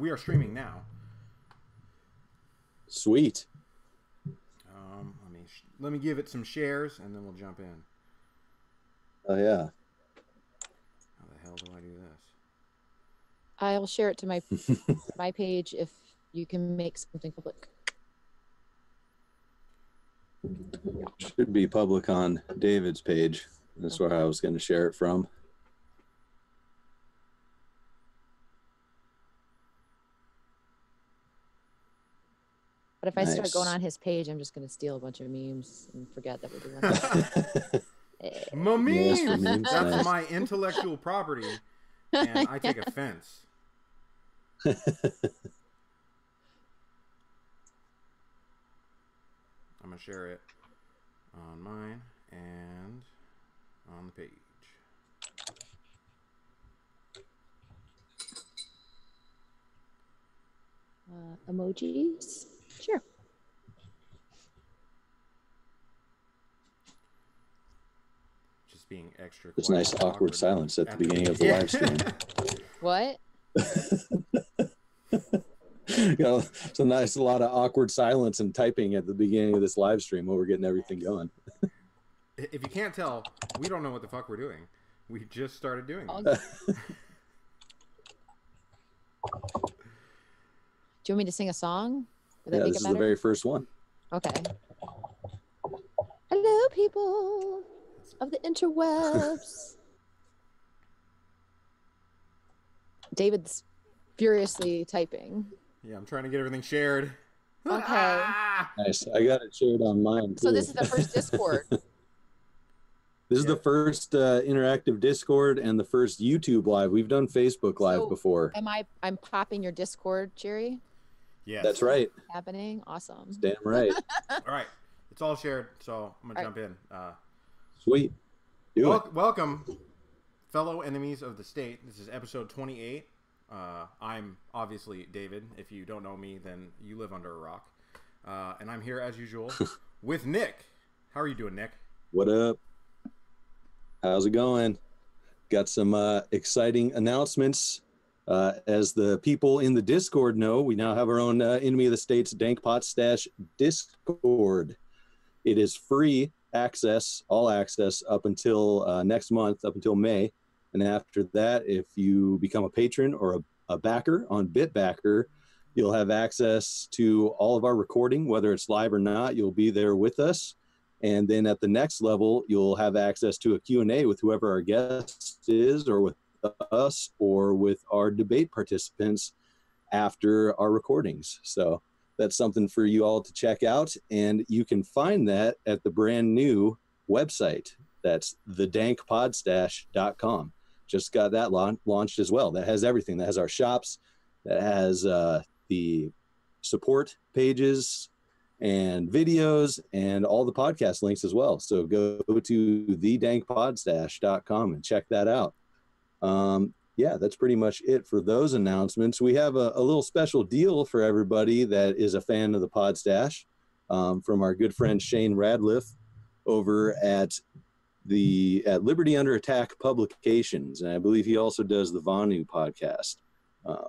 we are streaming now. Sweet. Let me give it some shares, and then we'll jump in. Oh yeah. How the hell do I do this? I'll share it to my my page if you can make something public. Should be public on David's page. That's where I was going to share it from. But if I start going on his page, I'm just going to steal a bunch of memes and forget that we're doing that. My memes! Memes, That's nice. my intellectual property, and I take offense. I'm going to share it on mine and on the page. Emojis? Sure. Just being extra There's quiet nice and awkward silence at the beginning of the Yeah. live stream. What? So nice, a lot of awkward silence and typing at the beginning of this live stream while we're getting everything going. If you can't tell, we don't know what the fuck we're doing. We just started doing Oh. this. Do you want me to sing a song? Would that Yeah, make this it is the better? very first one. Okay. Hello, people of the interwebs. David's furiously typing. Yeah, I'm trying to get everything shared. Okay. Ah! Nice. I got it shared on mine too. So this is the first Discord. This is the first interactive Discord and the first YouTube live. We've done Facebook live So, before. I'm popping your Discord, Jerry? Yes. That's right. Happening? Awesome. Damn right. All right. It's all shared, so I'm going to jump in. Sweet. Do it. Welcome, fellow enemies of the state. This is episode 28. I'm obviously David. If you don't know me, then you live under a rock. And I'm here, as usual, with Nick. How are you doing, Nick? What up? How's it going? Got some exciting announcements. As the people in the Discord know, we now have our own Enemy of the State's Dank Pot Stash Discord. It is free access, all access, up until next month, up until May. And after that, if you become a patron or a backer on BitBacker, you'll have access to all of our recording, whether it's live or not. You'll be there with us. And then at the next level, you'll have access to a Q&A with whoever our guest is, or with us, or with our debate participants after our recordings. So that's something for you all to check out. And you can find that at the brand new website. That's thedankpodstash.com. Just got that launched as well. That has everything. That has our shops. That has the support pages and videos and all the podcast links as well. So go to thedankpodstash.com and check that out. Yeah, that's pretty much it for those announcements. We have a little special deal for everybody that is a fan of the Podstash from our good friend Shane Radliff over at Liberty Under Attack Publications. And I believe he also does the Vanu podcast.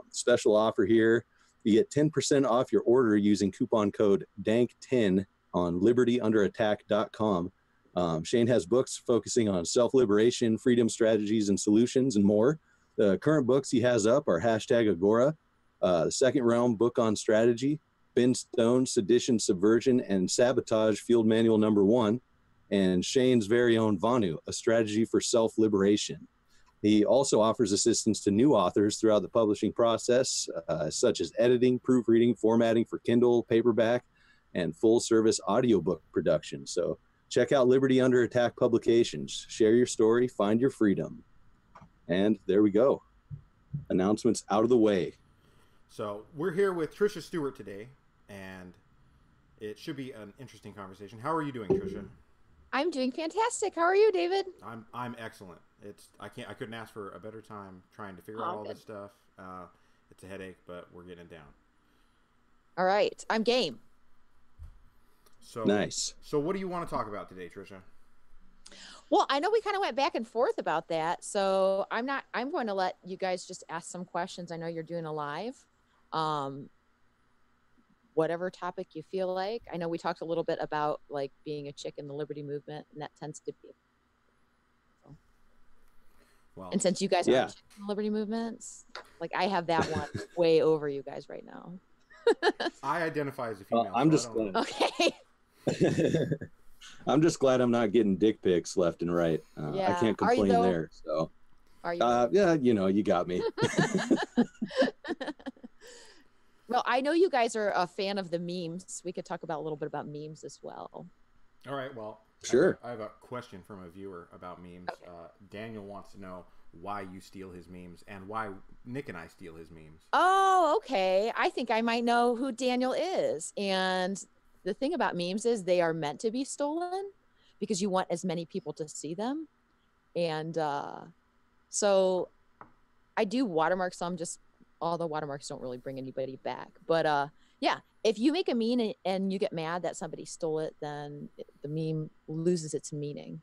Special offer here. You get 10% off your order using coupon code DANK10 on libertyunderattack.com. Shane has books focusing on self-liberation, freedom strategies, and solutions, and more. The current books he has up are #Agora, the Second Realm book on strategy, Ben Stone's Sedition, Subversion, and Sabotage Field Manual #1, and Shane's very own Vanu, a strategy for self-liberation. He also offers assistance to new authors throughout the publishing process, such as editing, proofreading, formatting for Kindle, paperback, and full-service audiobook production. So check out Liberty Under Attack Publications. Share your story, find your freedom. And there we go. Announcements out of the way. So we're here with Tricia Stuart today, and it should be an interesting conversation. How are you doing, Tricia? I'm doing fantastic. How are you, David? I'm excellent. I couldn't ask for a better time trying to figure out all good. this stuff. It's a headache, but we're getting it down. All right. I'm game. So Nice. So what do you want to talk about today, Tricia? Well, I know we kind of went back and forth about that. So I'm going to let you guys just ask some questions. I know you're doing a live. whatever topic you feel like. I know we talked a little bit about like being a chick in the liberty movement, and that tends to be. So. Well, and since you guys are chicks in the liberty movements, like I have that one way over you guys right now. I identify as a female. I'm just glad. Okay. I'm just glad I'm not getting dick pics left and right. I can't complain there. So, are you? Yeah, you got me. Well, I know you guys are a fan of the memes. We could talk about a little bit about memes as well. All right. Well, sure. I have a question from a viewer about memes. Okay. Daniel wants to know why you steal his memes and why Nick and I steal his memes. Oh, okay. I think I might know who Daniel is. And the thing about memes is they are meant to be stolen because you want as many people to see them. And so I do watermark some, just all the watermarks don't really bring anybody back. But yeah, if you make a meme and you get mad that somebody stole it, then the meme loses its meaning.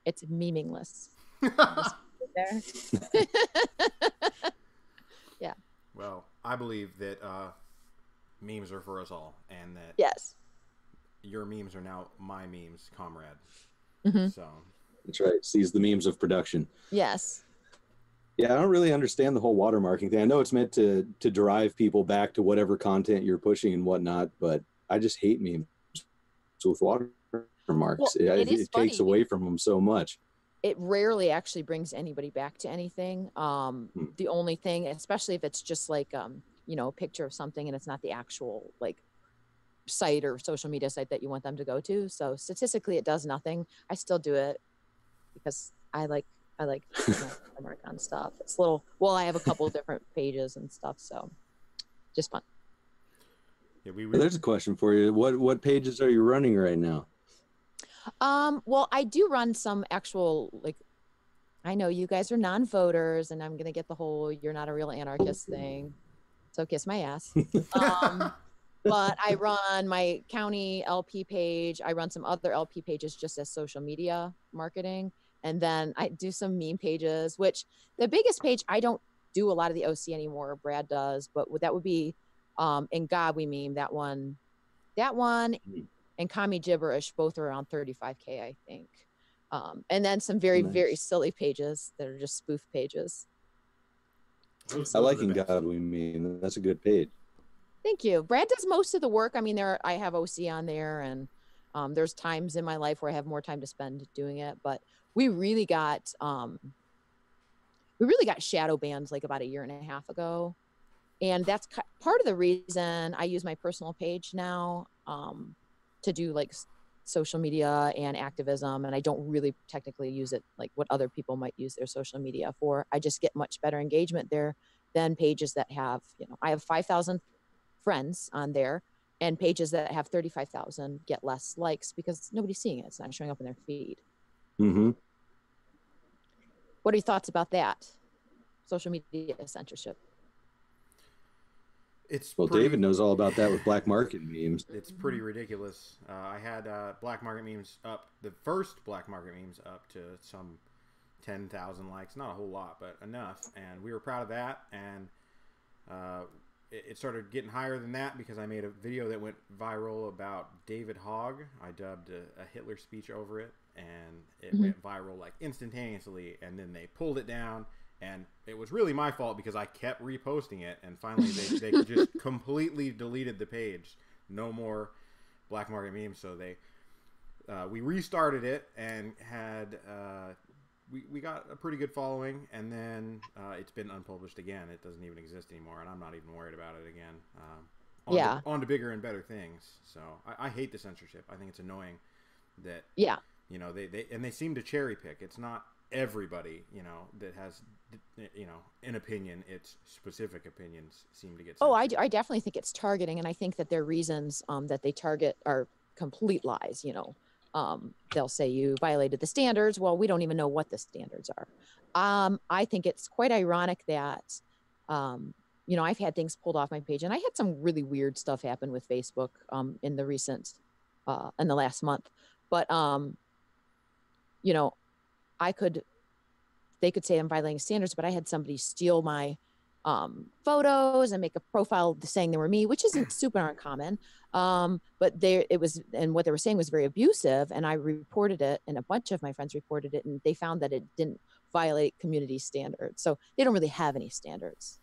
It's meaningless. There. Yeah. Well, I believe that memes are for us all, and that yes, your memes are now my memes, comrade. Mm-hmm. So that's right. Seize the memes of production. Yes. Yeah, I don't really understand the whole watermarking thing. I know it's meant to drive people back to whatever content you're pushing and whatnot, but I just hate memes with watermarks. Well, it takes away from them so much. It rarely actually brings anybody back to anything. The only thing, especially if it's just like, a picture of something and it's not the actual like site or social media site that you want them to go to. So statistically, it does nothing. I still do it because I like watermark on stuff. It's little. Well, I have a couple of different pages and stuff, so just fun. Yeah, there's a question for you. What pages are you running right now? Well, I do run some actual, like, I know you guys are non-voters and I'm going to get the whole, you're not a real anarchist thing. So kiss my ass. But I run my county LP page. I run some other LP pages just as social media marketing. And then I do some meme pages, which the biggest page, I don't do a lot of the OC anymore. Brad does, but that would be, in God We Meme, that one. And Commie Gibberish, both are around 35K, I think. And then some very, very silly pages that are just spoof pages. I like In God We Meme. That's a good page. Thank you. Brad does most of the work. I mean, I have OC on there, and there's times in my life where I have more time to spend doing it. But we really got shadow banned like about a year and a half ago. And that's part of the reason I use my personal page now. To do like social media and activism, and I don't really technically use it like what other people might use their social media for. I just get much better engagement there than pages that have, I have 5,000 friends on there, and pages that have 35,000 get less likes because nobody's seeing it. It's not showing up in their feed. Mm-hmm. What are your thoughts about that? Social media censorship. David knows all about that with black market memes. It's pretty ridiculous. I had black market memes up, the first black market memes up to some 10,000 likes. Not a whole lot, but enough. And we were proud of that. And it started getting higher than that because I made a video that went viral about David Hogg. I dubbed a Hitler speech over it, and it went viral like instantaneously. And then they pulled it down. And it was really my fault because I kept reposting it, and finally they just completely deleted the page. No more black market memes. So we restarted it and had we got a pretty good following, and then it's been unpublished again. It doesn't even exist anymore, and I'm not even worried about it again. On to bigger and better things. So I hate the censorship. I think it's annoying that they seem to cherry pick. It's not everybody that has an opinion. It's specific opinions seem to get censored. I definitely think it's targeting, and I think that their reasons that they target are complete lies. They'll say you violated the standards. Well, we don't even know what the standards are. I think it's quite ironic that I've had things pulled off my page, and I had some really weird stuff happen with Facebook in the last month, but they could say I'm violating standards, but I had somebody steal my photos and make a profile saying they were me, which isn't super uncommon. But what they were saying was very abusive, and I reported it, and a bunch of my friends reported it, and they found that it didn't violate community standards. So they don't really have any standards.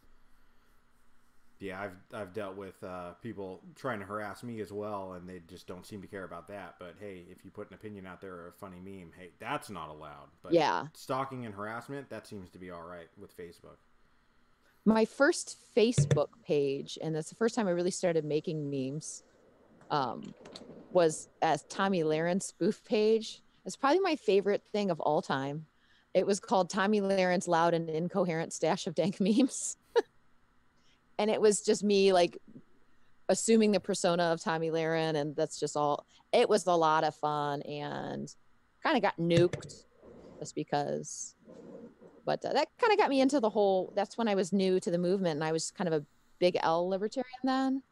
Yeah, I've dealt with people trying to harass me as well, and they just don't seem to care about that. But hey, if you put an opinion out there or a funny meme, hey, that's not allowed. But yeah, stalking and harassment, that seems to be all right with Facebook. My first Facebook page, and that's the first time I really started making memes, was as Tommy Lahren spoof page. It's probably my favorite thing of all time. It was called Tommy Lahren's Loud and Incoherent Stash of Dank Memes. And it was just me like assuming the persona of Tommy Lahren, and that's just all. It was a lot of fun and kind of got nuked just because. But that kind of got me into the whole, that's when I was new to the movement, and I was kind of a big L libertarian then.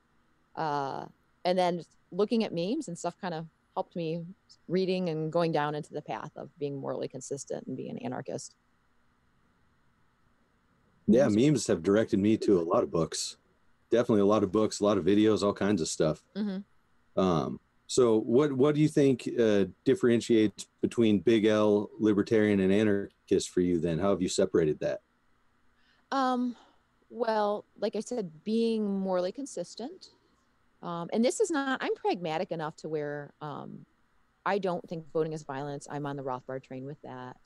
And then looking at memes and stuff kind of helped me reading and going down into the path of being morally consistent and being an anarchist. Yeah, memes have directed me to a lot of books. Definitely a lot of books, a lot of videos, all kinds of stuff. Mm-hmm. So what do you think differentiates between big L, libertarian, and anarchist for you then? How have you separated that? Well, like I said, being morally consistent. And this is not, I'm pragmatic enough to where I don't think voting is violence. I'm on the Rothbard train with that.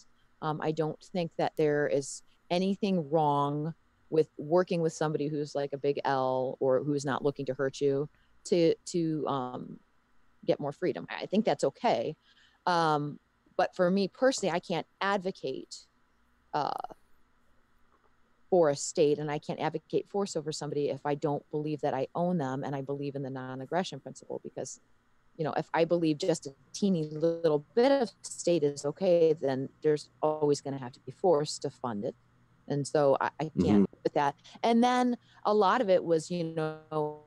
I don't think that there is anything wrong with working with somebody who's like a big L or who's not looking to hurt you to get more freedom. I think that's okay. But for me personally, I can't advocate for a state, and I can't advocate force over somebody if I don't believe that I own them and I believe in the non-aggression principle. Because, you know, if I believe just a teeny little bit of state is okay, then there's always going to have to be force to fund it. And so I can't with that. And then a lot of it was, you know,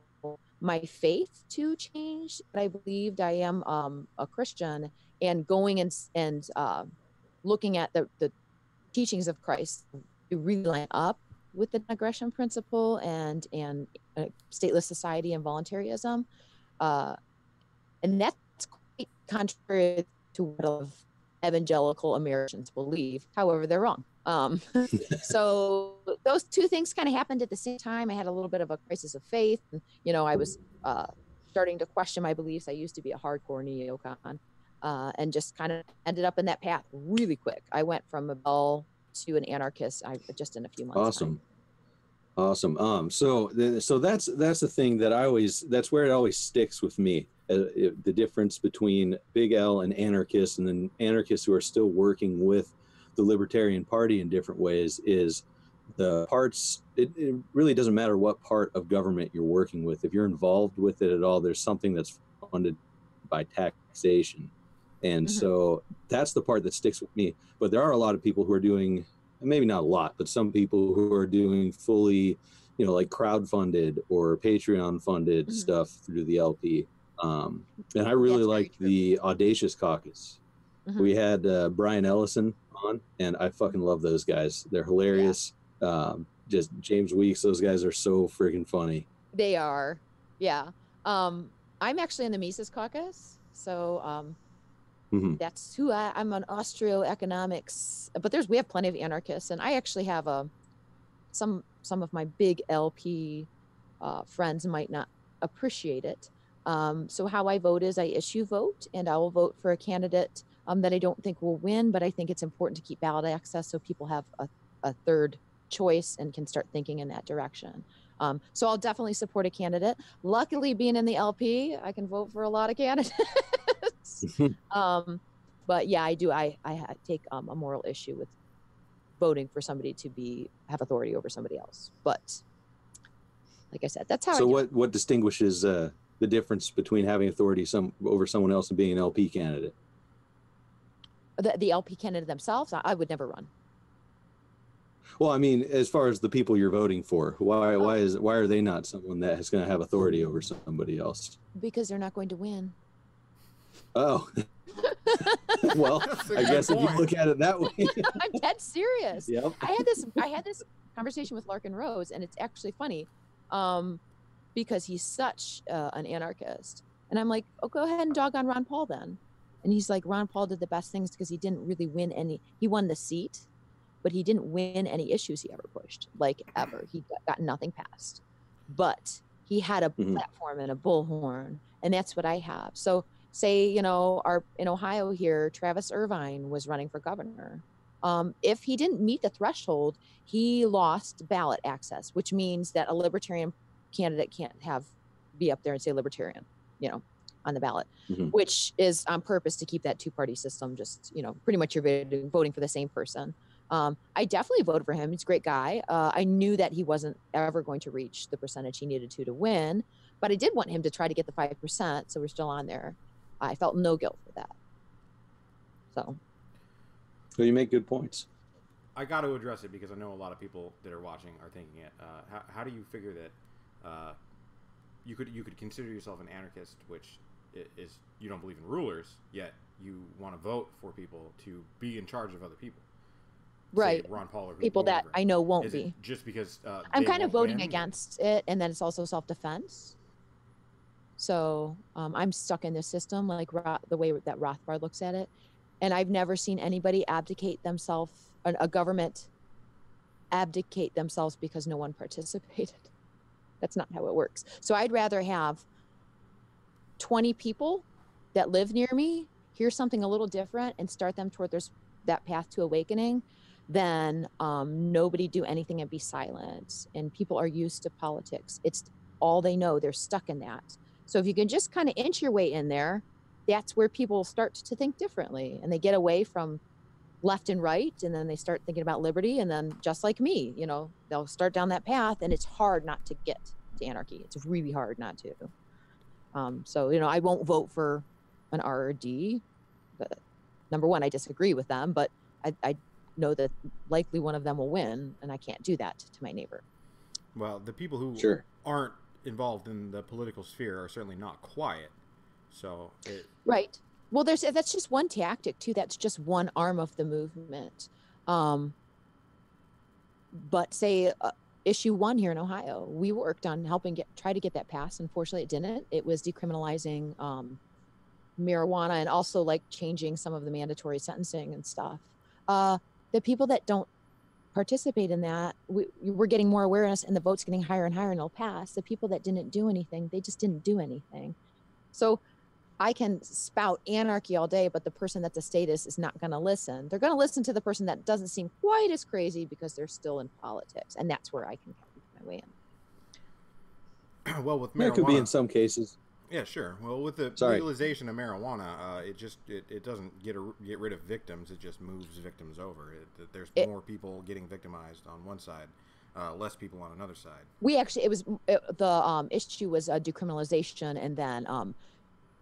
my faith to change. I believed I am a Christian, and going and looking at the teachings of Christ to really line up with the aggression principle and stateless society and voluntarism. And that's quite contrary to what of evangelical Americans believe. However, they're wrong. So those two things kind of happened at the same time. I had a little bit of a crisis of faith. And, you know, I was starting to question my beliefs. I used to be a hardcore neocon and just kind of ended up in that path really quick. I went from a bell to an anarchist just in a few months. Awesome. So that's the thing that that's where it always sticks with me. The difference between big L and anarchists, and then anarchists who are still working with the Libertarian Party in different ways, is the parts. It really doesn't matter what part of government you're working with. If you're involved with it at all, there's something that's funded by taxation. And so that's the part that sticks with me. But there are a lot of people who are doing, maybe not a lot, but some people who are doing fully, you know, like crowdfunded or Patreon funded stuff through the LP. And I really liked the Audacious Caucus. We had Brian Ellison on, and I fucking love those guys. They're hilarious. Yeah. Just James Weeks, those guys are so freaking funny. They are. Yeah. I'm actually in the Mises Caucus. So that's who I'm on Austro-economics. But we have plenty of anarchists. And I actually have some of my big LP friends might not appreciate it. So how I vote is I issue vote, and I will vote for a candidate that I don't think will win, but I think it's important to keep ballot access so people have a third choice and can start thinking in that direction. So I'll definitely support a candidate. Luckily, being in the LP, I can vote for a lot of candidates. But yeah, I do. I take a moral issue with voting for somebody to have authority over somebody else. But like I said, that's how. So what distinguishes the difference between having authority over someone else and being an LP candidate? The LP candidate themselves, I would never run. Well, I mean, as far as the people you're voting for, why are they not someone that is going to have authority over somebody else? Because they're not going to win. Oh. Well, I guess if you look at it that way. I'm dead serious. Yep. I had this conversation with Larkin Rose, and it's actually funny, because he's such an anarchist. And I'm like, oh, go ahead and dog on Ron Paul then. And he's like, Ron Paul did the best things because he didn't really win any. He won the seat, but he didn't win any issues he ever pushed, like ever. He got nothing passed. But he had a platform and a bullhorn, and that's what I have. So say, you know, in Ohio here, Travis Irvine was running for governor. If he didn't meet the threshold, he lost ballot access, which means that a libertarian candidate can't be up there and say libertarian, you know, on the ballot, which is on purpose to keep that two-party system. Just, you know, pretty much you're voting for the same person. I definitely voted for him. He's a great guy. I knew that he wasn't ever going to reach the percentage he needed to win, but I did want him to try to get the 5%. So we're still on there. I felt no guilt for that. So you make good points. I got to address it because I know a lot of people that are watching are thinking it. How do you figure that you could consider yourself an anarchist, which is you don't believe in rulers, yet you want to vote for people to be in charge of other people? Right. Ron Paul or people that I know won't be. Just because I'm kind of voting against it, and then it's also self-defense. So I'm stuck in this system, like the way that Rothbard looks at it. And I've never seen anybody abdicate themselves, a government abdicate themselves because no one participated. That's not how it works. So I'd rather have 20 people that live near me hear something a little different and start them toward that path to awakening than nobody do anything and be silent. And people are used to politics. It's all they know. They're stuck in that. So if you can just kind of inch your way in there, that's where people start to think differently, and they get away from left and right, and then they start thinking about liberty, and then just like me, you know, they'll start down that path, and it's hard not to get to anarchy. It's really hard not to. So, you know, I won't vote for an RRD. But number one, I disagree with them, but I know that likely one of them will win, and I can't do that to my neighbor. Well, the people who aren't involved in the political sphere are certainly not quiet. So right. Well, that's just one tactic too. That's just one arm of the movement. But say issue 1 here in Ohio, we worked on helping try to get that passed. Unfortunately, it didn't. It was decriminalizing marijuana and also like changing some of the mandatory sentencing and stuff. The people that don't participate in that, we're getting more awareness, and the vote's getting higher and higher, and it'll pass. The people that didn't do anything, they just didn't do anything. So I can spout anarchy all day, but the person that's a statist is not going to listen. They're going to listen to the person that doesn't seem quite as crazy because they're still in politics, and that's where I can make my way in. Well, with marijuana, it could be in some cases. Yeah, sure. Well, with the legalization of marijuana, it doesn't get rid of victims. It just moves victims over. There's more people getting victimized on one side, less people on another side. The issue was decriminalization, and then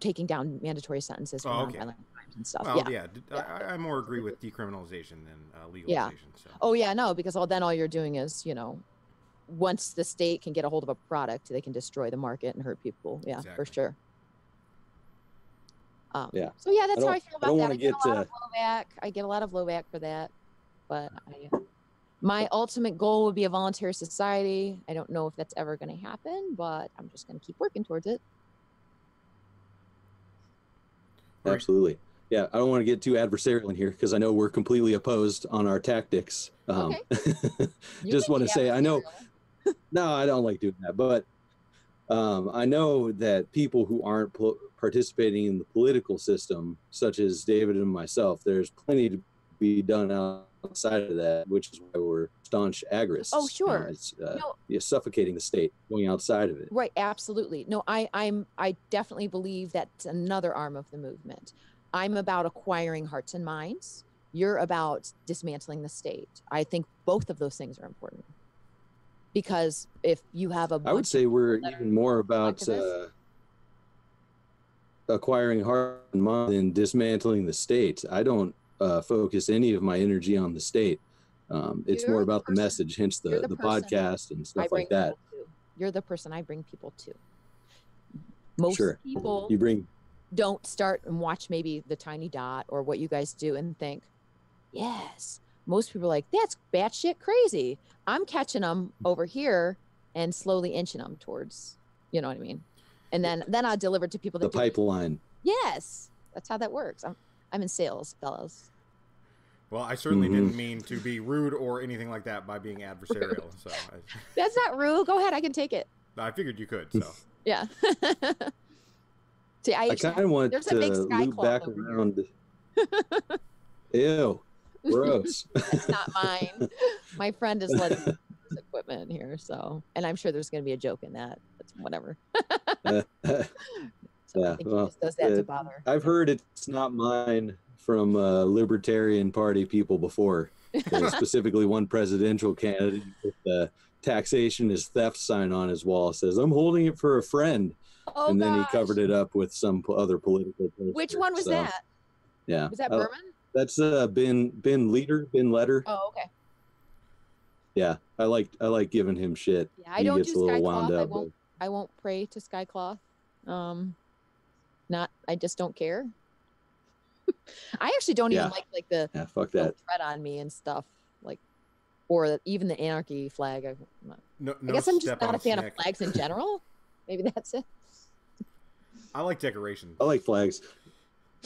taking down mandatory sentences for nonviolent crimes and stuff. Well, I more agree with decriminalization than legalization. Yeah. So. Oh yeah, no, because then all you're doing is, you know, once the state can get a hold of a product, they can destroy the market and hurt people. Yeah, exactly. For sure. So yeah, that's how I feel about that. I get a lot of blowback. I get a lot of blowback for that, but my ultimate goal would be a voluntary society. I don't know if that's ever going to happen, but I'm just going to keep working towards it. Absolutely. Yeah, I don't want to get too adversarial in here because I know we're completely opposed on our tactics. Okay. Just want to say, I know, no, I don't like doing that, but I know that people who aren't participating in the political system, such as David and myself, there's plenty to be done outside of that, which is why we're staunch agorists. Oh, sure. It's suffocating the state, going outside of it. Right, absolutely. No, I definitely believe that's another arm of the movement. I'm about acquiring hearts and minds. You're about dismantling the state. I think both of those things are important. Because if you have I would say we're even more about acquiring heart and mind than dismantling the state. I don't focus any of my energy on the state. It's more about the message, hence the podcast and stuff like that. You're the person I bring people to. Most people don't start and watch maybe the Tiny Dot or what you guys do and think, yes, most people are like, that's batshit crazy. I'm catching them over here and slowly inching them towards, you know what I mean? And then I'll deliver to people that The pipeline. Yes, that's how that works. I'm in sales, fellows. Well, I certainly didn't mean to be rude or anything like that by being adversarial. So That's not rude. Go ahead, I can take it. I figured you could. So yeah. See, I kind of want to loop back around. Ew, gross. That's not mine. My friend is letting me use equipment here, so, and I'm sure there's going to be a joke in that. That's whatever. So yeah, I think he just does that to bother. I've heard it's not mine from Libertarian Party people before. Specifically, one presidential candidate with the taxation is theft sign on his wall says, "I'm holding it for a friend." Oh, and then gosh. he covered it up with some other political poster. Which one was that? Yeah. Was that Berman? That's Ben Letter. Oh, okay. Yeah, I like giving him shit. Yeah, I don't do Skycloth. I won't pray to Skycloth. I just don't care. I actually don't even like the fuck that threat on me and stuff, like, or even the anarchy flag. I guess I'm just not a fan of flags in general. Maybe that's it. I like decorations. I like flags.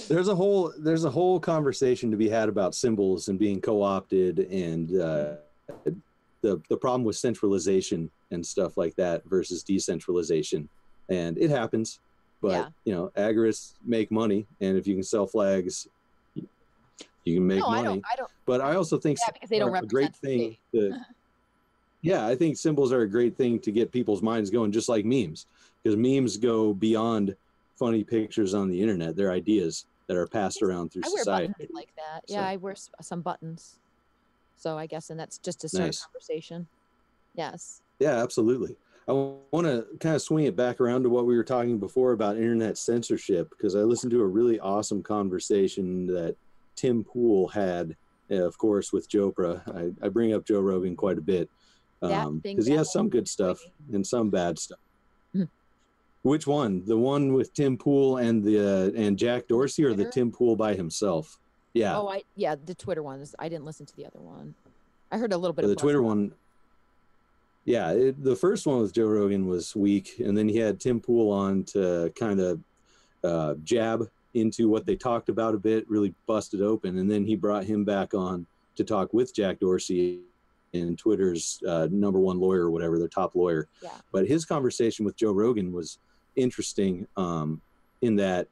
There's a whole conversation to be had about symbols and being co-opted and the problem with centralization and stuff like that versus decentralization. And it happens, but agorists make money, and if you can sell flags, you can make money. I don't. But I also think because they don't represent a great thing. I think symbols are a great thing to get people's minds going, just like memes, because memes go beyond funny pictures on the internet. They're ideas that are passed around through society. I wear buttons like that. Yeah, I wear some buttons. So I guess, and that's just to start a conversation. Yes. Yeah, absolutely. I want to kind of swing it back around to what we were talking before about internet censorship, because I listened to a really awesome conversation that Tim Pool had, of course, with Jopra. I bring up Joe Rogan quite a bit because he has some good stuff and some bad stuff. Which one? The one with Tim Pool and Jack Dorsey, or the Tim Pool by himself? Yeah. Oh, the Twitter ones. I didn't listen to the other one. I heard a little bit of the Twitter one. Yeah, the first one with Joe Rogan was weak, and then he had Tim Pool on to kind of jab into what they talked about a bit, really busted open, and then he brought him back on to talk with Jack Dorsey and Twitter's number one lawyer or whatever, their top lawyer. Yeah. But his conversation with Joe Rogan was interesting in that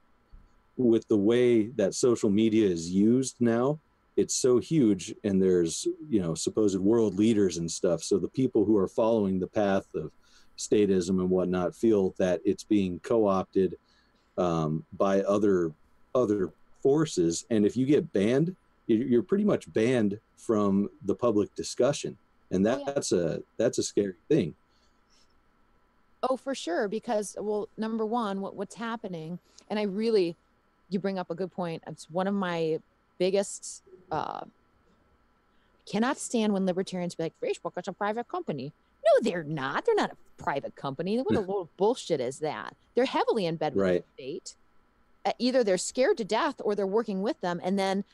with the way that social media is used now, it's so huge, and there's supposed world leaders and stuff. So the people who are following the path of statism and whatnot feel that it's being co-opted by other forces, and if you get banned, you're pretty much banned from the public discussion, and that's a scary thing. Oh, for sure, because, well, number one, what's happening, and you bring up a good point. It's one of my biggest, cannot stand when libertarians be like, Facebook is a private company. No, they're not. They're not a private company. What a load of bullshit is that? They're heavily embedded with the state. Either they're scared to death or they're working with them. And then,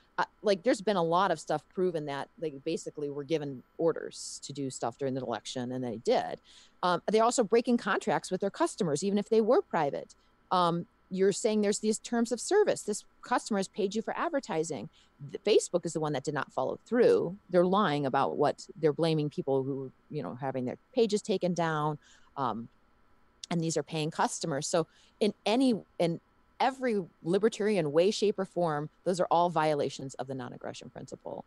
there's been a lot of stuff proven that they basically were given orders to do stuff during the election, and they did. They're also breaking contracts with their customers, even if they were private. You're saying there's these terms of service. This customer has paid you for advertising. Facebook is the one that did not follow through. They're lying about what they're blaming people who, having their pages taken down. And these are paying customers. So in every libertarian way, shape, or form, those are all violations of the non-aggression principle.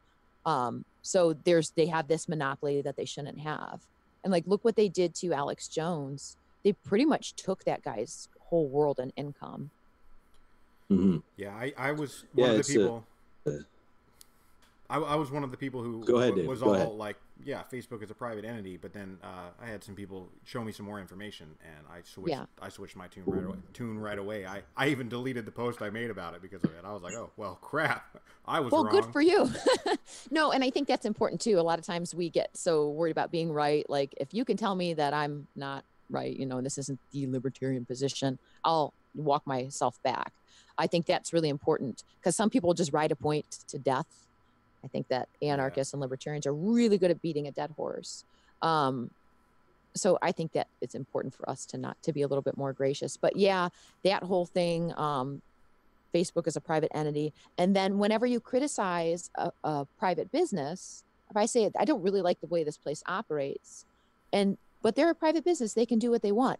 So they have this monopoly that they shouldn't have. And look what they did to Alex Jones. They pretty much took that guy's whole world and income. Mm-hmm. Yeah, I was one of the people. I was one of the people who was all like, yeah, Facebook is a private entity. But then I had some people show me some more information, and I switched my tune right away. I even deleted the post I made about it because of it. I was like, oh, well, crap. I was wrong. Well, good for you. No, and I think that's important too. A lot of times we get so worried about being right. Like, if you can tell me that I'm not right, this isn't the libertarian position, I'll walk myself back. I think that's really important, because some people just ride a point to death. I think that anarchists and libertarians are really good at beating a dead horse. So I think that it's important for us to be a little bit more gracious. But yeah, that whole thing, Facebook is a private entity. And then whenever you criticize a private business, if I say, I don't really like the way this place operates, but they're a private business, they can do what they want.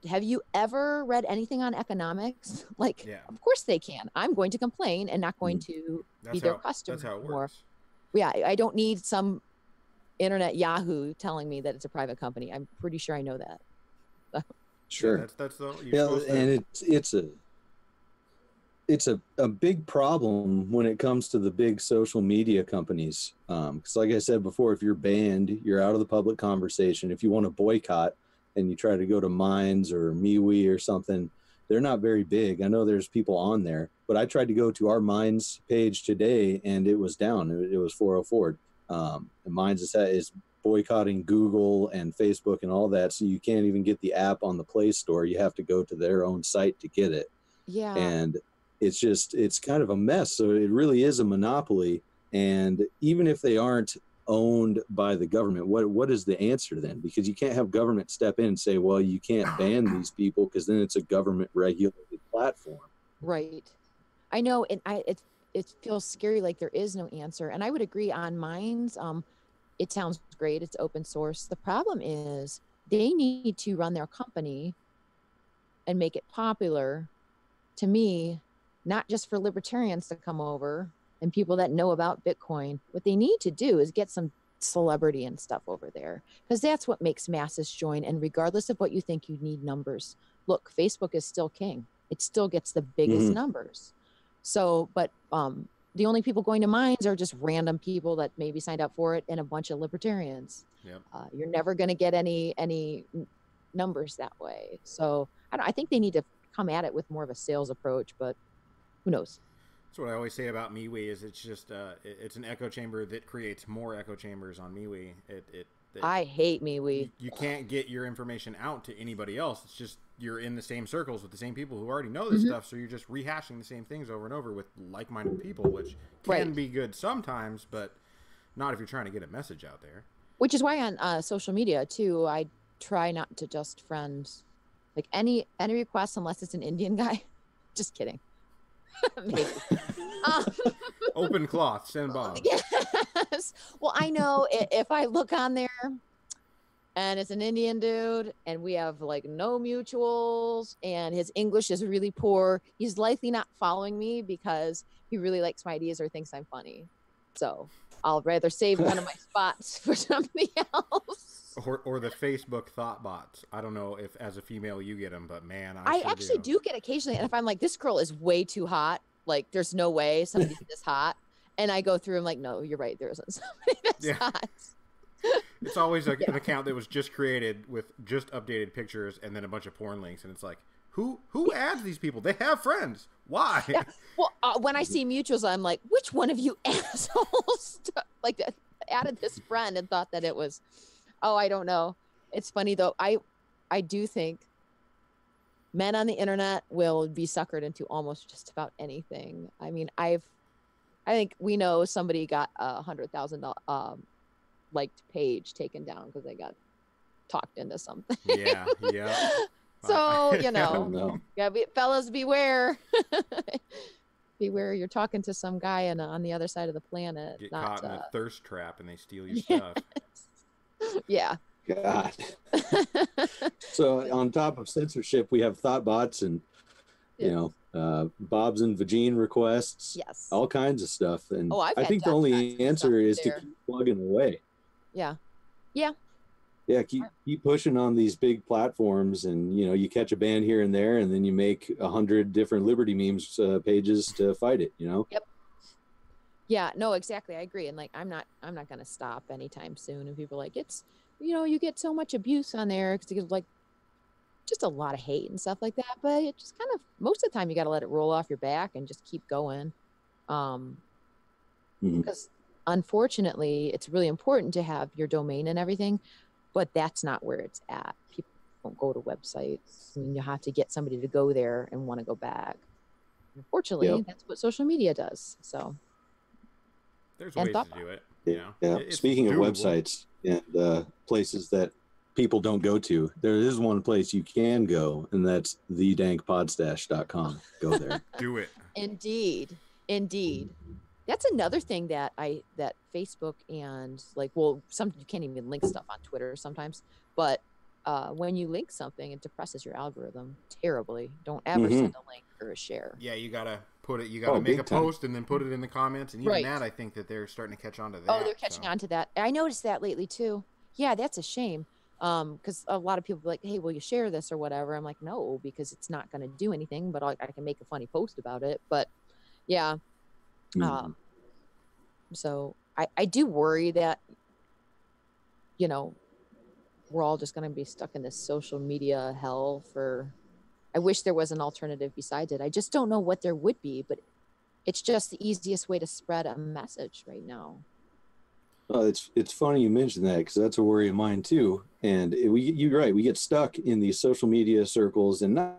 Have you ever read anything on economics? Like, of course they can. I'm going to complain and not going to be their customer. That's how it more. works. Yeah, I don't need some internet Yahoo telling me that it's a private company. I'm pretty sure I know that. Sure. Yeah, that's the and it's a big problem when it comes to the big social media companies. Because like I said before, if you're banned, you're out of the public conversation. If you want to boycott and you try to go to Minds or MeWe or something, they're not very big. I know there's people on there, but I tried to go to our Minds page today and it was down. It was 404. And Minds is boycotting Google and Facebook and all that. So you can't even get the app on the Play Store. You have to go to their own site to get it. Yeah. And it's kind of a mess. So it really is a monopoly. And even if they aren't owned by the government, what is the answer then? Because you can't have government step in and say, well, you can't ban these people because then it's a government regulated platform. Right. I know. And it feels scary. Like there is no answer. And I would agree on Minds. It sounds great. It's open source. The problem is they need to run their company and make it popular, to me, not just for libertarians to come over and people that know about Bitcoin. What they need to do is get some celebrity and stuff over there, because that's what makes masses join. And regardless of what you think, you need numbers. Look, Facebook is still king. It still gets the biggest numbers. So, but the only people going to Minds are just random people that maybe signed up for it and a bunch of libertarians. Yep. You're never going to get any numbers that way. So I think they need to come at it with more of a sales approach, but who knows? That's what I always say about MeWe is it's just it's an echo chamber that creates more echo chambers on MeWe. I hate MeWe. You can't get your information out to anybody else. It's just you're in the same circles with the same people who already know this stuff, so you're just rehashing the same things over and over with like-minded people, which can be good sometimes, but not if you're trying to get a message out there. Which is why on social media too, I try not to just friend like any requests unless it's an Indian guy. Just kidding. Maybe. Open cloth, send Bob. Yes. Well, I know if I look on there and it's an Indian dude and we have like no mutuals and his English is really poor, he's likely not following me because he really likes my ideas or thinks I'm funny. So I'll rather save one of my spots for somebody else. Or the Facebook thought bots. I don't know if as a female you get them, but man, I actually do get occasionally. And if I'm like, this girl is way too hot, like there's no way somebody's this hot. And I go through and like, no, you're right. There isn't somebody that's hot. It's always like an account that was just created with just updated pictures and then a bunch of porn links. And it's like, who adds these people? They have friends. Why? Yeah. Well, when I see mutuals, I'm like, which one of you assholes like added this friend and thought that it was, oh, I don't know. It's funny though. I do think men on the internet will be suckered into almost just about anything. I mean, I think we know somebody got a $100,000 liked page taken down because they got talked into something. Yeah. So, fellas, beware. Beware, you're talking to some guy on the other side of the planet. Get caught in a thirst trap and they steal your stuff. Yeah. God. So on top of censorship, we have thought bots and, Bob's and Vagine requests. Yes. All kinds of stuff. And I think the death only answer is to keep plugging away. Yeah. Yeah, keep pushing on these big platforms, and you catch a band here and there, and then you make 100 different Liberty memes pages to fight it. Yep. Yeah, no, exactly. I agree, and like I'm not gonna stop anytime soon. And people are like it's, you get so much abuse on there because you get like just a lot of hate and stuff like that. But it just kind of most of the time you got to let it roll off your back and just keep going, because unfortunately it's really important to have your domain and everything. But that's not where it's at. People don't go to websites. I mean, you have to get somebody to go there and want to go back. Unfortunately, that's what social media does. So, There's and ways thought to do it. Yeah. It's Speaking of doable. websites and places that people don't go to, there is one place you can go, and that's thedankpodstash.com. Go there. Do it. Indeed. That's another thing that Facebook and some you can't even link stuff on Twitter sometimes, but when you link something, it depresses your algorithm terribly. Don't ever send a link or a share. Yeah, you gotta put it. You gotta make a post and then put it in the comments, and even that, I think that they're starting to catch on to that. Oh, they're catching on to that. I noticed that lately too. Yeah, that's a shame. Because a lot of people are like, hey, will you share this or whatever? I'm like, no, because it's not going to do anything, but I can make a funny post about it. But yeah. So I do worry that, we're all just going to be stuck in this social media hell I wish there was an alternative besides it. I just don't know what there would be, but it's just the easiest way to spread a message right now. It's funny you mentioned that, because that's a worry of mine too. And you're right. We get stuck in these social media circles, and not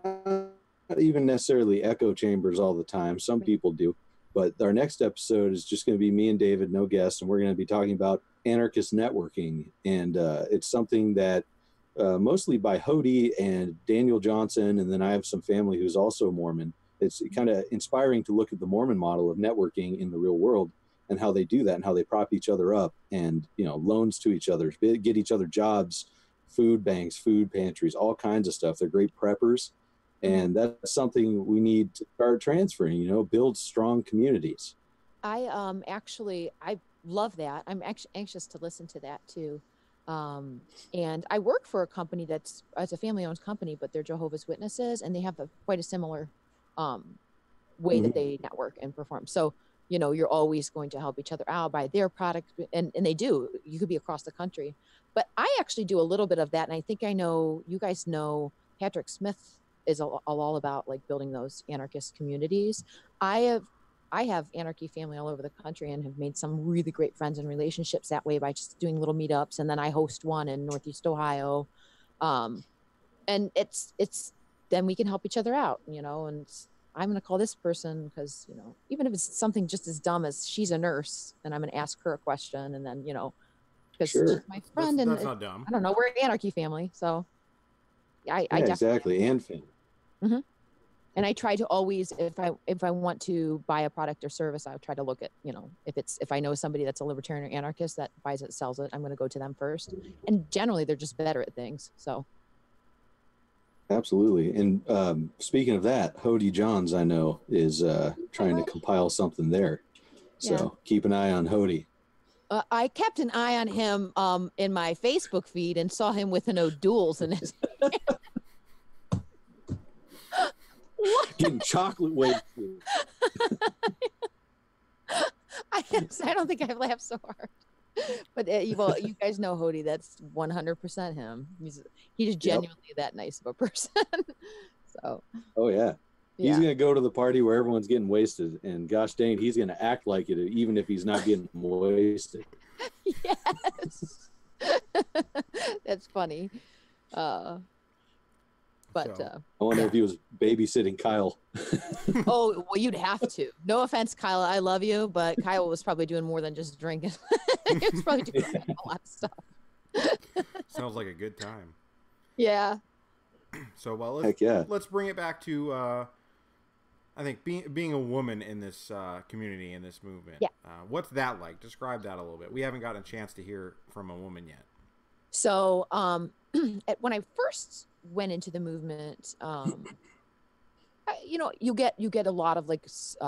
even necessarily echo chambers all the time. Some people do. But our next episode is just going to be me and David, no guests, and we're going to be talking about anarchist networking. And it's something that mostly by Hody and Daniel Johnson, and then I have some family who's also Mormon. It's kind of inspiring to look at the Mormon model of networking in the real world and how they do that and how they prop each other up and, loans to each other, get each other jobs, food banks, food pantries, all kinds of stuff. They're great preppers. And that's something we need to start transferring, build strong communities. I love that. I'm actually anxious to listen to that too. And I work for a company it's a family-owned company, but they're Jehovah's Witnesses, and they have quite a similar way that they network and perform. So, you're always going to help each other out, buy their product, and they do. You could be across the country. But I actually do a little bit of that, and I think I know, you guys know, Patrick Smith is all about building those anarchist communities. I have anarchy family all over the country and have made some really great friends and relationships that way by just doing little meetups. And then I host one in Northeast Ohio. And it's then we can help each other out, and I'm going to call this person because, even if it's something just as dumb as she's a nurse, and I'm going to ask her a question, and then, because she's my friend, that's not dumb. I don't know, we're an anarchy family. So I exactly. And family. Mm-hmm. And I try to always, if I want to buy a product or service, I try to look at, if I know somebody that's a libertarian or anarchist that buys it, sells it, I'm going to go to them first. And generally, they're just better at things. So. Absolutely. And speaking of that, Hody Johns, I know, is trying to compile something there. So keep an eye on Hody. I kept an eye on him in my Facebook feed and saw him with an O'Doul's in his Getting chocolate wasted. I don't think I've laughed so hard. But you guys know Hody. That's 100% him. He's genuinely that nice of a person. So. Oh yeah. He's gonna go to the party where everyone's getting wasted, and gosh dang, he's gonna act like it even if he's not getting wasted. Yes. That's funny. But I wonder if he was babysitting Kyle. Oh, well, you'd have to. No offense, Kyle. I love you, but Kyle was probably doing more than just drinking. He was probably doing a lot of stuff. Sounds like a good time. Yeah. So, well, let's bring it back to, I think, being a woman in this community, in this movement. Yeah. What's that like? Describe that a little bit. We haven't gotten a chance to hear from a woman yet. So, when I first went into the movement, you get a lot of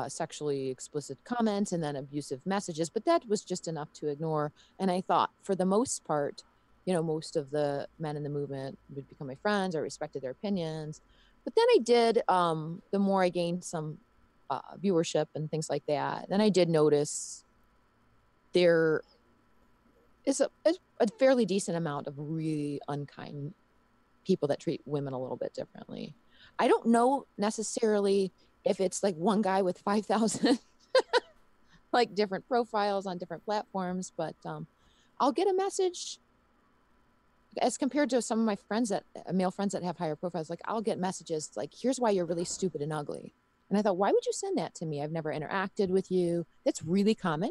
sexually explicit comments and then abusive messages, but that was just enough to ignore. And I thought, for the most part, most of the men in the movement would become my friends. I respected their opinions. But then I did, the more I gained some viewership and things like that, then I did notice there is a fairly decent amount of really unkind people that treat women a little bit differently. I don't know necessarily if it's one guy with 5,000 different profiles on different platforms, but I'll get a message as compared to some of my friends male friends that have higher profiles. I'll get messages here's why you're really stupid and ugly. And I thought, why would you send that to me? I've never interacted with you. That's really common.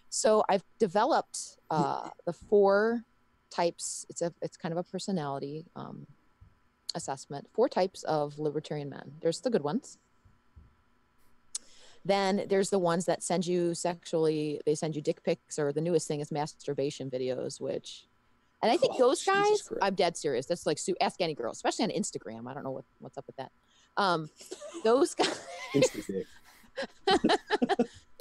So I've developed the 4 types. It's kind of a personality assessment. 4 types of libertarian men. There's the good ones. Then there's the ones that send you they send you dick pics, or the newest thing is masturbation videos, and I think those guys, I'm dead serious. That's like, ask any girl, especially on Instagram. I don't know what's up with that. Those guys,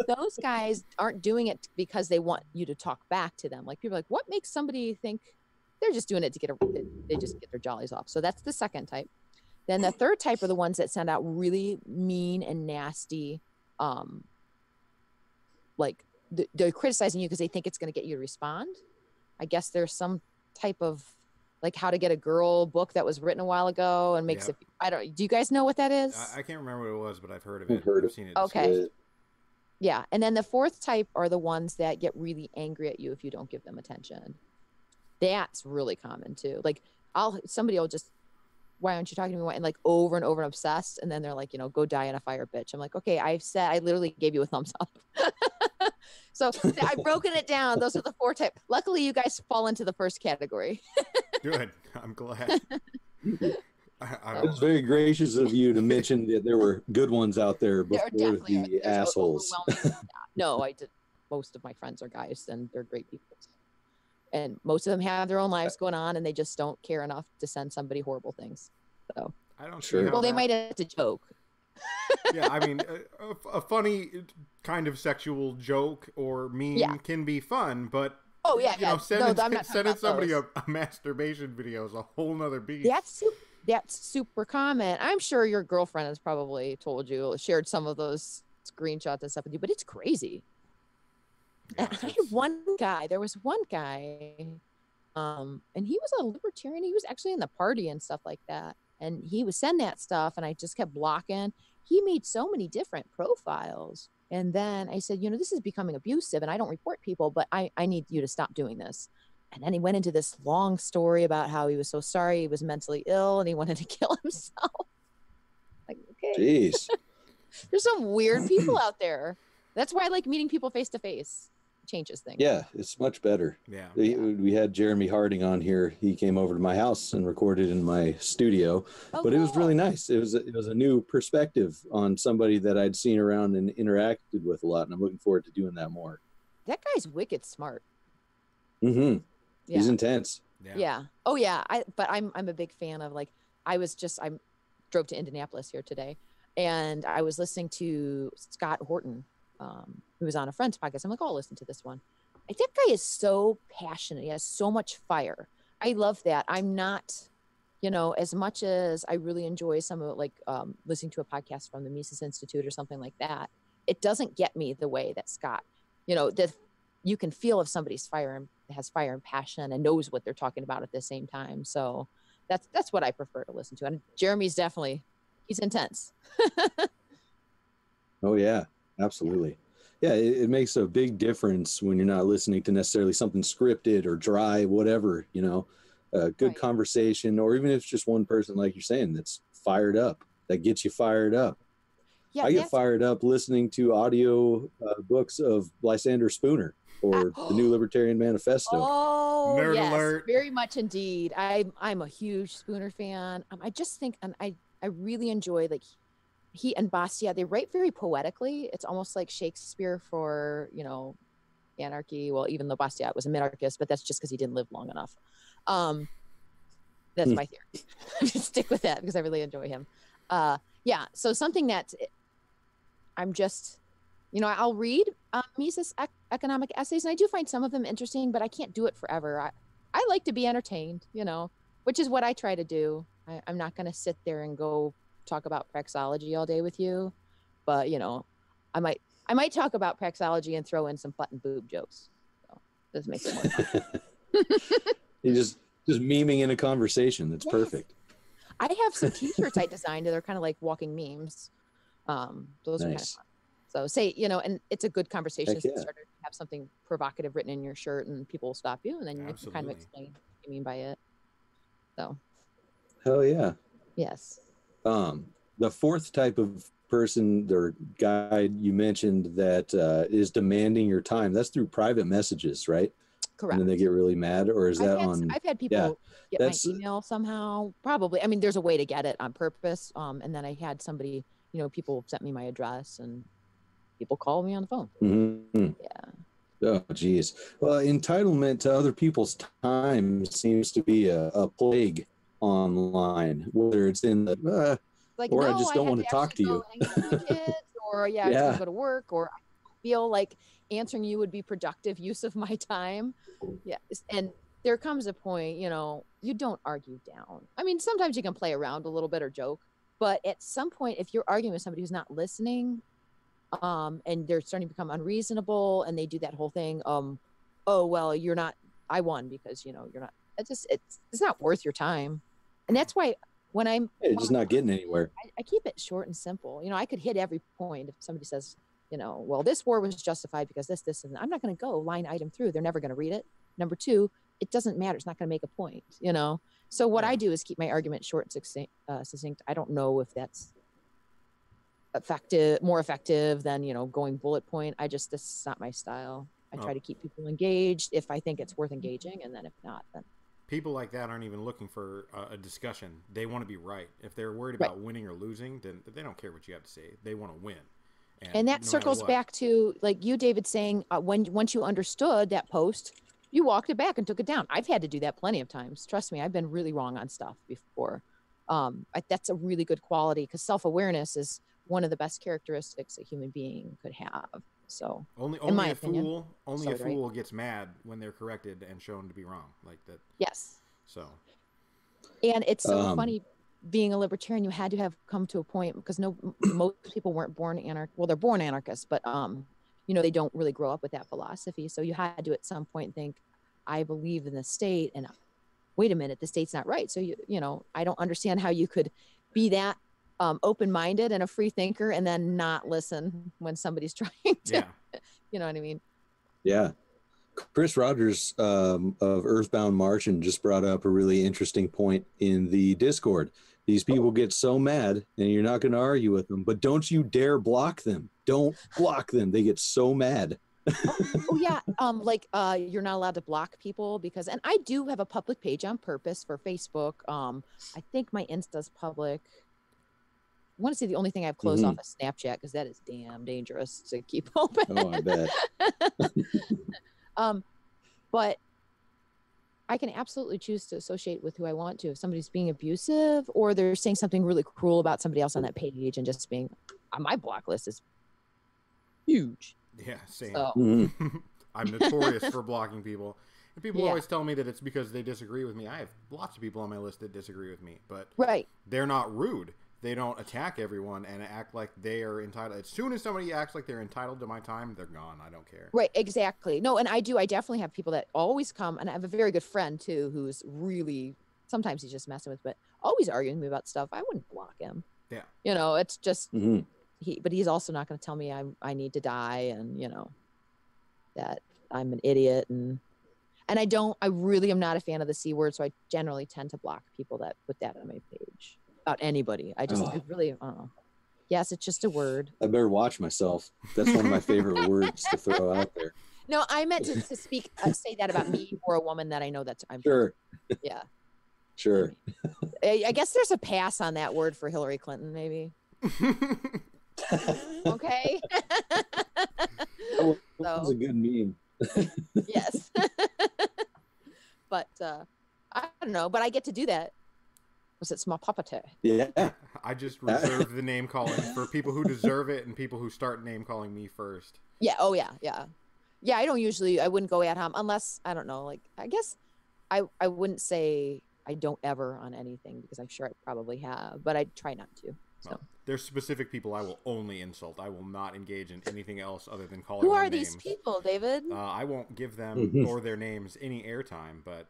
those guys aren't doing it because they want you to talk back to them. Like, people are like, what makes somebody think they're just doing it to they just get their jollies off? So that's the second type. Then the third type are the ones that send out really mean and nasty, like they're criticizing you because they think it's going to get you to respond. I guess there's some type of like How to Get a Girl book that was written a while ago and makes it. Do you guys know what that is? I can't remember what it was, but I've heard of it. I've seen it. Okay. Yeah. And then the fourth type are the ones that get really angry at you if you don't give them attention. That's really common too. Like, somebody will just, why aren't you talking to me? And like over and over and obsessed. And then they're like, go die in a fire, bitch. I'm like, okay, I literally gave you a thumbs up. So I've broken it down. Those are the 4 types. Luckily, you guys fall into the first category. Good. I'm glad. It was very gracious of you to mention that there were good ones out there before the assholes. No, I did. Most of my friends are guys, and they're great people. And most of them have their own lives going on, and they just don't care enough to send somebody horrible things. So I don't sure. Well, they might have to joke. Yeah, I mean, a funny kind of sexual joke or meme can be fun, but sending somebody a masturbation video is a whole nother beast. That's super common. I'm sure your girlfriend has probably shared some of those screenshots and stuff with you, but it's crazy. Yeah, I had there was one guy, and he was a libertarian. He was actually in the party and stuff like that. And he would send that stuff, and I just kept blocking. He made so many different profiles. And then I said, this is becoming abusive, and I don't report people, but I need you to stop doing this. And then he went into this long story about how he was so sorry, he was mentally ill, and he wanted to kill himself. Like, okay. Jeez. There's some weird people out there. That's why I like meeting people face to face. Changes things. Yeah, it's much better. Yeah. We had Jeremy Harding on here. He came over to my house and recorded in my studio, but it was really nice. It was a new perspective on somebody that I'd seen around and interacted with a lot, and I'm looking forward to doing that more. That guy's wicked smart. Mm-hmm. Yeah. He's intense. Yeah. Oh yeah. I'm a big fan of, like, I drove to Indianapolis here today, and I was listening to Scott Horton, who was on a friend's podcast. I'm like, I'll listen to this one. That guy is so passionate. He has so much fire. I love that. I'm not, as much as I really enjoy some of it, like listening to a podcast from the Mises Institute or something like that, it doesn't get me the way that Scott, that you can feel if somebody's has fire and passion and knows what they're talking about at the same time. So that's what I prefer to listen to. And Jeremy's he's intense. Oh yeah, absolutely. Yeah, it makes a big difference when you're not listening to necessarily something scripted or dry, whatever, a good conversation, or even if it's just one person, like you're saying, that's fired up, that gets you fired up. Yeah, I get fired up listening to audio books of Lysander Spooner or the New Libertarian Manifesto. Oh, Nerd yes, alert. Very much indeed. I'm a huge Spooner fan. I just think, and I really enjoy, like, he and Bastiat, they write very poetically. It's almost like Shakespeare for, anarchy. Well, even though Bastiat was a minarchist, but that's just because he didn't live long enough. That's my theory. I'm just stick with that because I really enjoy him. So something that I'm just, I'll read Mises economic essays, and I do find some of them interesting, but I can't do it forever. I like to be entertained, which is what I try to do. I'm not going to sit there and go talk about praxology all day with you, but I might talk about praxology and throw in some butt and boob jokes. So this makes it more fun. You just memeing in a conversation. That's perfect. I have some t-shirts I designed, and they're kind of like walking memes. Those are kind of fun. So say, and it's a good conversation starter to have something provocative written in your shirt, and people will stop you, and then you can kind of explain what you mean by it. So. Hell yeah. Yes. The fourth type of person or guy you mentioned that is demanding your time, that's through private messages, right? Correct. And then they get really mad, or is that on? I've had people get my email somehow. Probably. I mean, there's a way to get it on purpose. And then I had somebody, people sent me my address and people called me on the phone. Mm-hmm. Yeah. Oh, geez. Well, entitlement to other people's time seems to be a plague online, whether it's in the or I just don't want to talk to you. Hang out with the kids, or I just want to go to work, or I feel like answering you would be productive use of my time. Yes. And there comes a point, you don't argue down. I mean, sometimes you can play around a little bit or joke, but at some point, if you're arguing with somebody who's not listening, and they're starting to become unreasonable, and they do that whole thing, oh, well, I won because, you're not, it's not worth your time. And that's why when it's just not getting anywhere. I keep it short and simple. I could hit every point if somebody says, well, this war was justified because this, and I'm not going to go line item through. They're never going to read it. Number two, it doesn't matter. It's not going to make a point, So what I do is keep my argument short and succinct. I don't know if that's more effective than, going bullet point. This is not my style. I try to keep people engaged if I think it's worth engaging. And then if not, then. People like that aren't even looking for a discussion. They want to be right. If they're worried about winning or losing, then they don't care what you have to say. They want to win. And that circles back to, like you, David, saying once you understood that post, you walked it back and took it down. I've had to do that plenty of times. Trust me, I've been really wrong on stuff before. That's a really good quality, because self-awareness is one of the best characteristics a human being could have. So only a fool gets mad when they're corrected and shown to be wrong, like that. Yes. So. And it's so funny. Being a libertarian, you had to have come to a point, because most people weren't born well, they're born anarchists, but they don't really grow up with that philosophy. So you had to at some point think, I believe in the state, and wait a minute, the state's not right. So I don't understand how you could be that open-minded and a free thinker and then not listen when somebody's trying to, you know what I mean? Yeah. Chris Rogers of Earthbound Martian just brought up a really interesting point in the Discord. These people get so mad, and you're not going to argue with them, but don't you dare block them. Don't block them. They get so mad. Yeah. You're not allowed to block people and I do have a public page on purpose for Facebook. I think my Insta's public. I want to say the only thing I've closed off is Snapchat, because that is damn dangerous to keep open. Oh, I bet. But I can absolutely choose to associate with who I want to. If somebody's being abusive, or they're saying something really cruel about somebody else on that page, and just being on my block list is huge. Yeah, same. So. I'm notorious for blocking people. And people always tell me that it's because they disagree with me. I have lots of people on my list that disagree with me, but they're not rude. They don't attack everyone and act like they are entitled. As soon as somebody acts like they're entitled to my time, they're gone. I don't care. Right, exactly. No, and I definitely have people that always come, and I have a very good friend too, who's really, sometimes he's just messing with, but always arguing with me about stuff. I wouldn't block him. Yeah. It's just, but he's also not going to tell me I need to die, and that I'm an idiot, and I really am not a fan of the C word, so I generally tend to block people that put that on my page. About anybody. I really, I don't know. Yes, it's just a word. I better watch myself. That's one of my favorite words to throw out there. No, I meant to say that about me or a woman that I know I'm sure. Yeah. Sure. I guess there's a pass on that word for Hillary Clinton, maybe. Okay. That was a good meme. Yes. But I don't know, but I get to do that. Was it small puppete? Yeah. I just reserve the name calling for people who deserve it and people who start name calling me first. Yeah. Oh yeah. Yeah. Yeah. I wouldn't go at him unless, I don't know, I guess I wouldn't say I don't ever on anything, because I'm sure I probably have, but I try not to. So. Well, there's specific people I will only insult. I will not engage in anything else other than calling them names. Who are these people, David? I won't give them or their names any airtime, but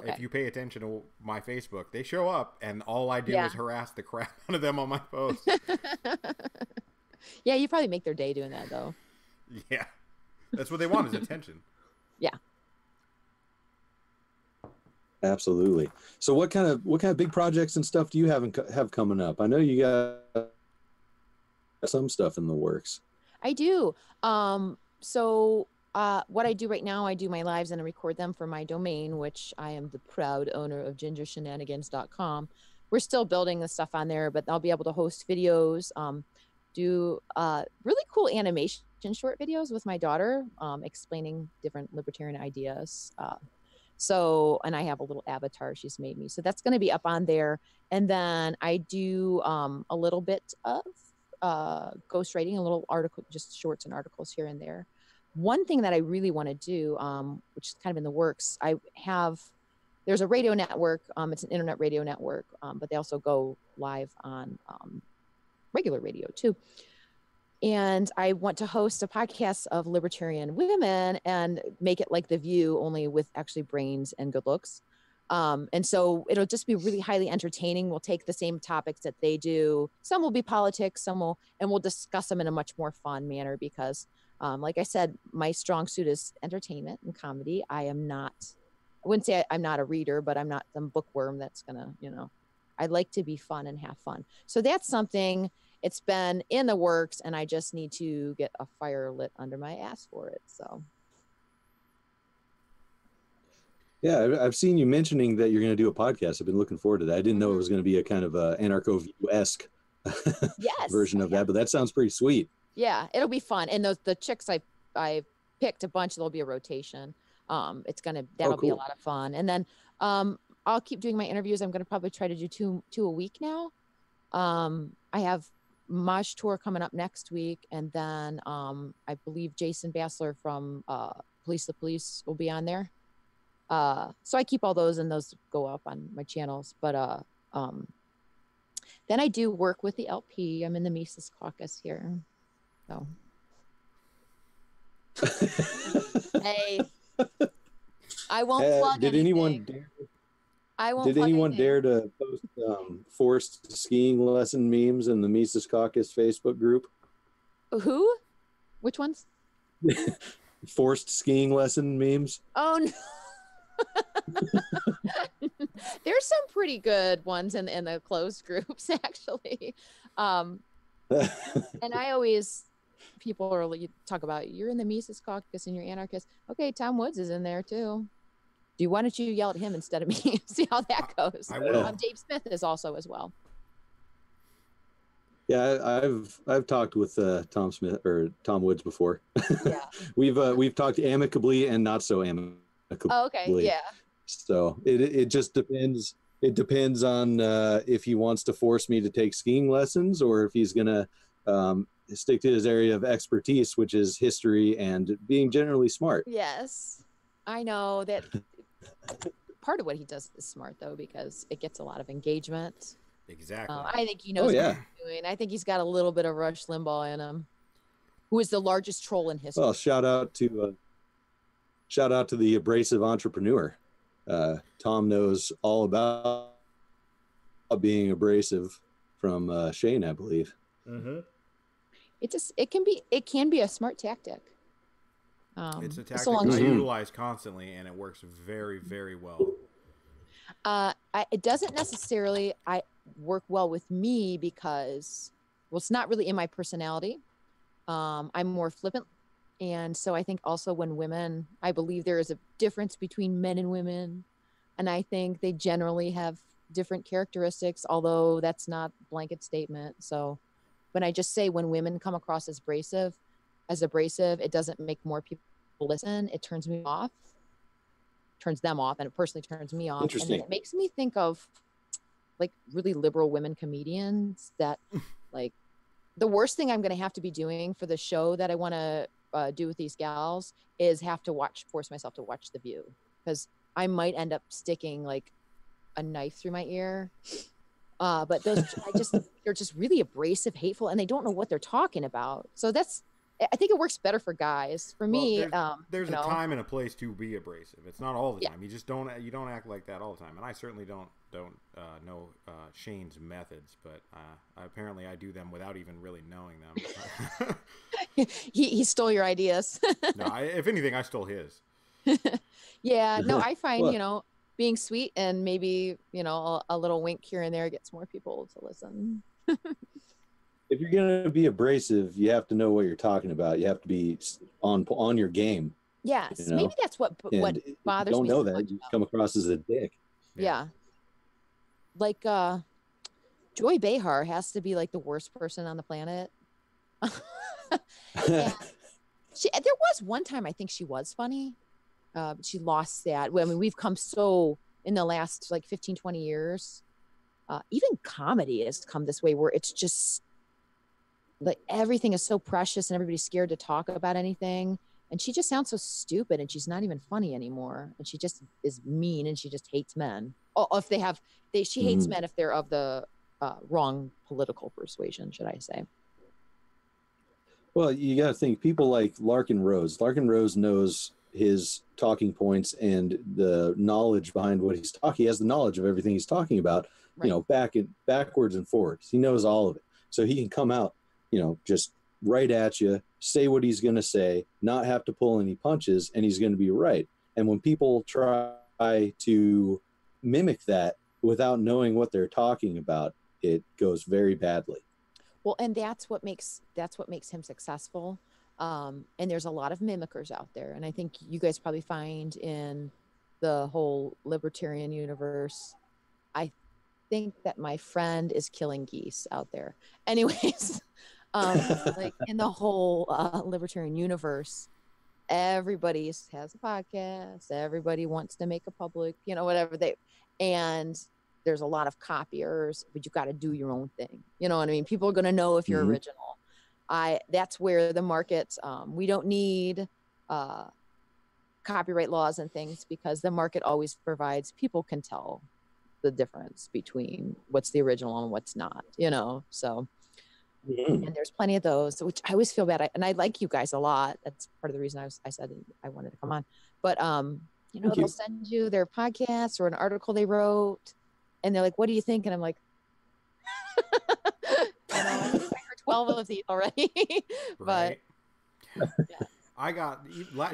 if you pay attention to my Facebook, they show up, and all I do is harass the crap out of them on my posts. Yeah, you probably make their day doing that, though. Yeah. That's what they want, is attention. Yeah. Absolutely. So what kind of big projects and stuff do you have coming up? I know you got. some stuff in the works. I do. What I do right now, I do my lives and I record them for my domain, which I am the proud owner of gingershenanigans.com. We're still building the stuff on there, but I'll be able to host videos, do really cool animation short videos with my daughter, explaining different libertarian ideas. And I have a little avatar she's made me. So that's going to be up on there. And then I do a little bit of ghostwriting, a little article, just shorts and articles here and there. One thing that I really want to do, which is kind of in the works, there's a radio network. It's an internet radio network, but they also go live on regular radio too. And I want to host a podcast of libertarian women and make it like The View, only with actually brains and good looks. And so it'll just be really highly entertaining. We'll take the same topics that they do. Some will be politics, and we'll discuss them in a much more fun manner because, like I said, my strong suit is entertainment and comedy. I wouldn't say I'm not a reader, but I'm not some bookworm that's gonna, I like to be fun and have fun. So that's something. It's been in the works, and I just need to get a fire lit under my ass for it. So, yeah, I've seen you mentioning that you're going to do a podcast. I've been looking forward to that. I didn't know it was going to be a kind of anarcho-esque version of that, but that sounds pretty sweet. Yeah, it'll be fun. And the chicks I picked a bunch. There'll be a rotation. That'll be a lot of fun. And then I'll keep doing my interviews. I'm going to probably try to do two a week now. I have Maj Tour coming up next week, and then I believe Jason Bassler from Police the Police will be on there. So I keep all those, and those go up on my channels. But then I do work with the LP. I'm in the Mises Caucus here. So hey, I won't plug did anything. Did anyone dare to post forced skiing lesson memes in the Mises Caucus Facebook group? Who? Which ones? Forced skiing lesson memes. Oh no. There's some pretty good ones in the closed groups actually. And I always, people are like, talk about you're in the Mises Caucus and you're anarchist. Okay, Tom Woods is in there too. Why don't you yell at him instead of me? See how that goes. I will. Dave Smith is also as well. Yeah, I've talked with Tom Smith or Tom Woods before. Yeah. We've talked amicably and not so amicably. Oh, okay. Yeah. So it just depends. It depends on if he wants to force me to take skiing lessons or if he's gonna stick to his area of expertise, which is history and being generally smart. Yes, I know that. Part of what he does is smart though, because it gets a lot of engagement. Exactly. I think he knows what he's doing. I think he's got a little bit of Rush Limbaugh in him, who is the largest troll in history. Well, shout out to the abrasive entrepreneur. Tom knows all about being abrasive from Shane, I believe. Mm-hmm. It can be a smart tactic. It's a tactic I utilize constantly, and it works very, very well. It doesn't necessarily work well with me because, well, it's not really in my personality. I'm more flippant. And so I think also when women, I believe there is a difference between men and women. And I think they generally have different characteristics, although that's not a blanket statement. So when I just say when women come across as abrasive, it doesn't make more people listen. It turns them off, and it personally turns me off. And then it makes me think of like really liberal women comedians that like the worst thing I'm going to have to be doing for the show that I want to do with these gals is have to force myself to watch The View, because I might end up sticking like a knife through my ear. But they're just really abrasive, hateful, and they don't know what they're talking about. So I think it works better for guys. For me, there's a time and a place to be abrasive. It's not all the time. You just don't act like that all the time. And I certainly don't know Shane's methods, but apparently I do them without even really knowing them. he stole your ideas. No, if anything, I stole his. Yeah, no, I find being sweet and maybe a little wink here and there gets more people to listen. if you're gonna be abrasive, you have to know what you're talking about. You have to be on your game. Yes, You know? maybe that's what And if you bothers don't me know so that, much you about. come across as a dick. Yeah. Like Joy Behar has to be like the worst person on the planet. And there was one time I think she was funny. She lost that. I mean, we've come so in the last like 15, 20 years. Even comedy has come this way where it's just like everything is so precious and everybody's scared to talk about anything. And she just sounds so stupid and she's not even funny anymore. And she just is mean and she just hates men. Oh, if she hates men if they're of the wrong political persuasion, should I say. Well, you got to think people like Larkin Rose. Larkin Rose knows his talking points and the knowledge behind what he's talking. He has the knowledge of everything he's talking about, Right. Backwards and forwards. He knows all of it. So he can come out, just right at you, say what he's going to say, not have to pull any punches, and he's going to be right. And when people try to mimic that without knowing what they're talking about, it goes very badly. Well, and that's what makes him successful. And there's a lot of mimickers out there. And I think you guys probably find in the whole libertarian universe, I think that my friend is killing geese out there. Anyways, like in the whole libertarian universe, everybody has a podcast. Everybody wants to make a public, whatever and there's a lot of copiers, but you got to do your own thing. You know what I mean? People are going to know if you're original. That's where the market, we don't need copyright laws and things because the market always provides, people can tell the difference between what's the original and what's not, so. And there's plenty of those, which I always feel bad. And I like you guys a lot. That's part of the reason I said I wanted to come on. But, they'll send you their podcast or an article they wrote. And they're like, what do you think? And I'm like, I heard 12 of these already. But yeah. I got,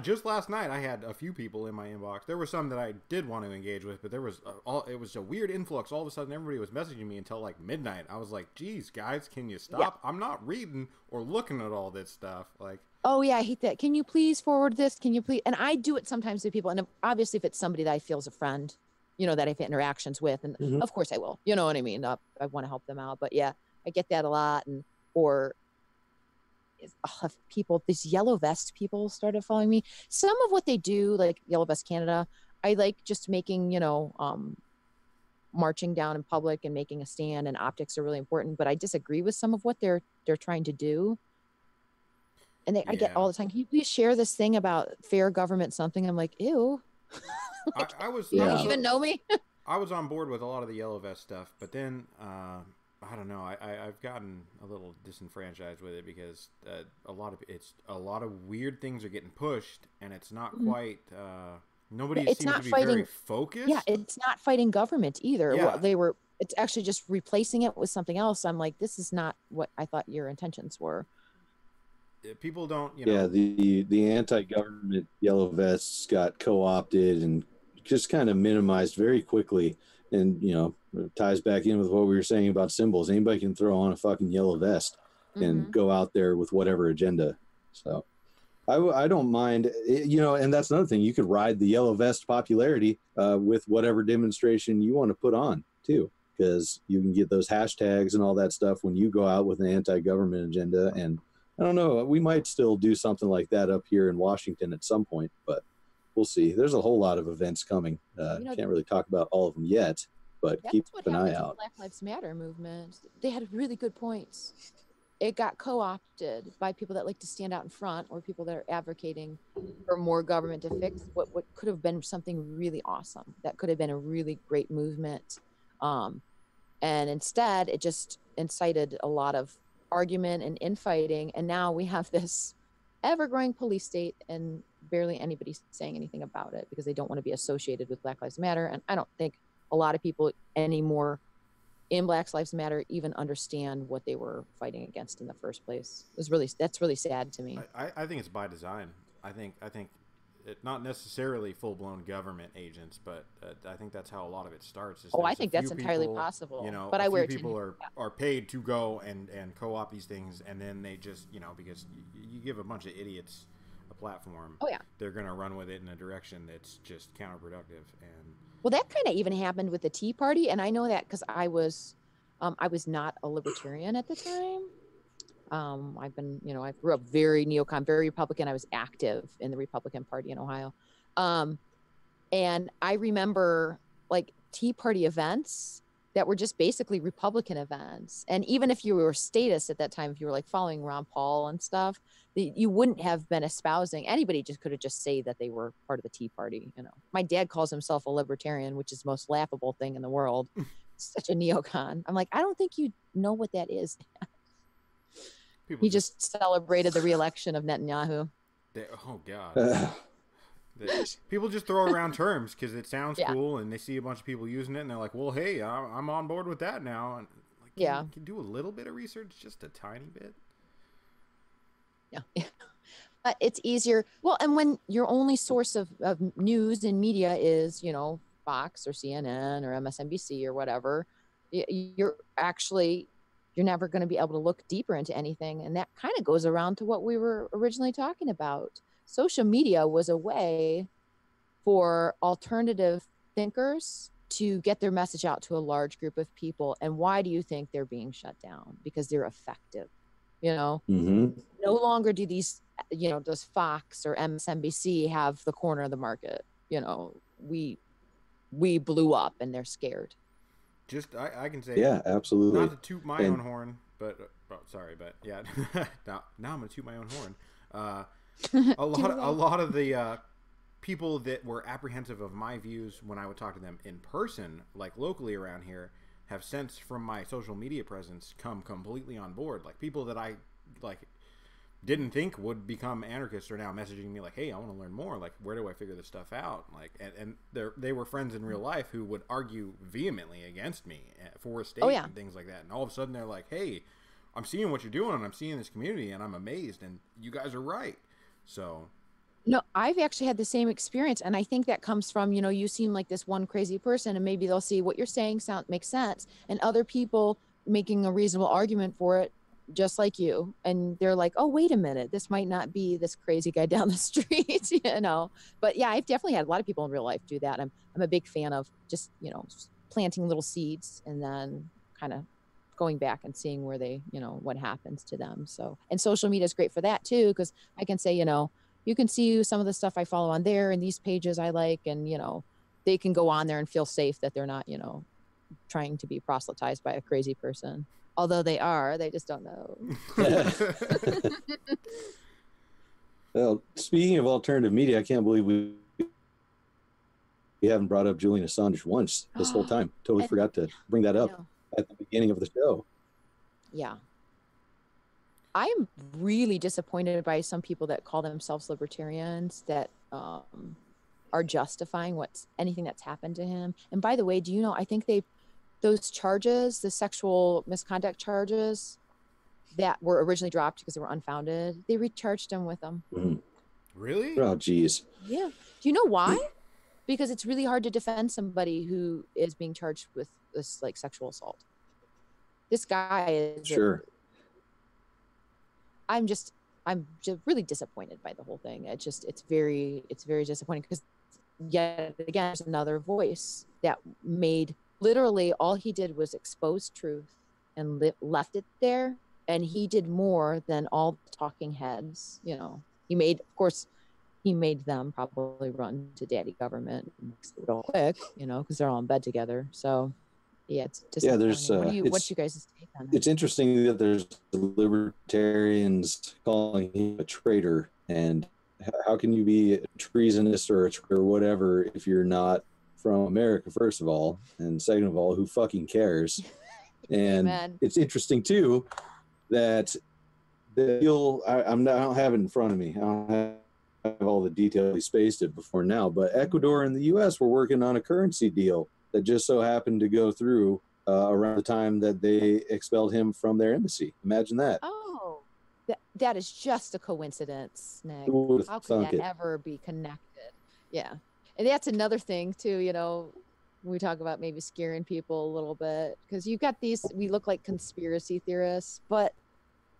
just last night, I had a few people in my inbox. There were some that I did want to engage with, but there was it was a weird influx. All of a sudden, everybody was messaging me until like midnight. I was like, geez, guys, can you stop? Yeah. I'm not reading or looking at all this stuff. Like, oh, yeah, I hate that. Can you please forward this? Can you please? And I do it sometimes to people. And obviously, if it's somebody that I feel is a friend, that I've had interactions with, and of course I will. You know what I mean? I want to help them out. But yeah, I get that a lot. Or people, these yellow vest people started following me. Some of what they do, like Yellow Vest Canada, I like just making, marching down in public and making a stand, and optics are really important. But I disagree with some of what they're trying to do. And I get all the time, can you please share this thing about fair government something? I'm like, ew. Like, I was you don't even know me. I was on board with a lot of the Yellow Vest stuff, but then I don't know. I've gotten a little disenfranchised with it because a lot of weird things are getting pushed, and it's not quite. Nobody seems to be very focused. Yeah, it's not fighting government either. Yeah. Well, it's actually just replacing it with something else. I'm like, this is not what I thought your intentions were. People don't, Yeah, the anti-government Yellow Vests got co-opted and just kind of minimized very quickly. And, it ties back in with what we were saying about symbols. Anybody can throw on a fucking yellow vest and go out there with whatever agenda. So I don't mind, and that's another thing. You could ride the yellow vest popularity with whatever demonstration you want to put on too, because you can get those hashtags and all that stuff when you go out with an anti-government agenda. And I don't know, we might still do something like that up here in Washington at some point, but we'll see. There's a whole lot of events coming. Can't really talk about all of them yet, but keep an eye out. Black Lives Matter movement. They had really good points. It got co-opted by people that like to stand out in front, or people that are advocating for more government to fix what could have been something really awesome. That could have been a really great movement. And instead, it just incited a lot of argument and infighting. And now we have this ever-growing police state, and barely anybody's saying anything about it because they don't want to be associated with Black Lives Matter. And I don't think a lot of people anymore in Black Lives Matter even understand what they were fighting against in the first place. That's really sad to me. I think it's by design. I think not necessarily full-blown government agents, but I think that's how a lot of it starts. Oh, I think that's entirely possible. You know, but a I wear few people are paid to go and co-op these things, and then they just, you know, because you give a bunch of idiots a platform, oh yeah, they're going to run with it in a direction that's just counterproductive. And well, that kind of even happened with the Tea Party, and I know that because I was not a libertarian at the time. I've been, you know, I grew up very neocon, very Republican. I was active in the Republican Party in Ohio. And I remember like Tea Party events that were just basically Republican events. And even if you were statist at that time, if you were like following Ron Paul and stuff, you wouldn't have been espousing. Anybody just could have just say that they were part of the Tea Party. You know, my dad calls himself a libertarian, which is the most laughable thing in the world. Such a neocon. I'm like, I don't think you know what that is. He just celebrated the re-election of Netanyahu. Oh God. People just throw around terms because it sounds cool, and they see a bunch of people using it, and they're like, "Well, hey, I'm on board with that now." And like, can you do a little bit of research, just a tiny bit. Yeah, but it's easier. Well, and when your only source of news and media is, you know, Fox or CNN or MSNBC or whatever, you're never going to be able to look deeper into anything, and that kind of goes around to what we were originally talking about. Social media was a way for alternative thinkers to get their message out to a large group of people. And why do you think they're being shut down? Because they're effective. You know, no longer do these, you know, does Fox or MSNBC have the corner of the market? You know, we blew up and they're scared. Just I can say, yeah, absolutely. Not to toot my own horn, but sorry, but yeah, now I'm gonna toot my own horn. A lot of the people that were apprehensive of my views when I would talk to them in person, like locally around here, have since from my social media presence come completely on board. Like people that I didn't think would become anarchists are now messaging me like, "Hey, I want to learn more. Like, where do I figure this stuff out?" Like, and they were friends in real life who would argue vehemently against me for a state and things like that. And all of a sudden, they're like, "Hey, I'm seeing what you're doing, and I'm seeing this community, and I'm amazed. And you guys are right." So, no, I've actually had the same experience, and I think that comes from, you know, you seem like this one crazy person, and maybe they'll see what you're saying makes sense, and other people making a reasonable argument for it, just like you, and they're like, "Oh, wait a minute, this might not be this crazy guy down the street," you know. But yeah, I've definitely had a lot of people in real life do that. I'm a big fan of just, you know, planting little seeds and then kind of going back and seeing where they, you know, what happens to them. So, and social media is great for that too, because I can say, you know, you can see some of the stuff I follow on there and these pages I like, and, you know, they can go on there and feel safe that they're not, you know, trying to be proselytized by a crazy person. Although they just don't know. Well, speaking of alternative media, I can't believe we haven't brought up Julian Assange once this whole time. Totally forgot to bring that up at the beginning of the show. Yeah. I am really disappointed by some people that call themselves libertarians that are justifying anything that's happened to him. And by the way, do you know, I think those charges, the sexual misconduct charges that were originally dropped because they were unfounded, they recharged him with them. Mm-hmm. Really? Oh, geez. Yeah. Do you know why? Because it's really hard to defend somebody who is being charged with this like sexual assault. This guy is sure. I'm just really disappointed by the whole thing. It's very disappointing because yet again, there's another voice that made literally all he did was expose truth and left it there. And he did more than all the talking heads. You know, he made them probably run to daddy government real quick, you know, because they're all in bed together. So yeah, it's disappointing. What's you guys' take on that? It's interesting that there's libertarians calling him a traitor, and how can you be treasonous or whatever if you're not from America, first of all, and second of all, who fucking cares? And it's interesting too that I don't have it in front of me. I don't have all the details. We spaced it before now, but Ecuador and the U.S. were working on a currency deal that just so happened to go through around the time that they expelled him from their embassy. Imagine that. Oh, that is just a coincidence, Nick. How could that ever be connected? Yeah. And that's another thing too, you know, when we talk about maybe scaring people a little bit, because you got these, we look like conspiracy theorists, but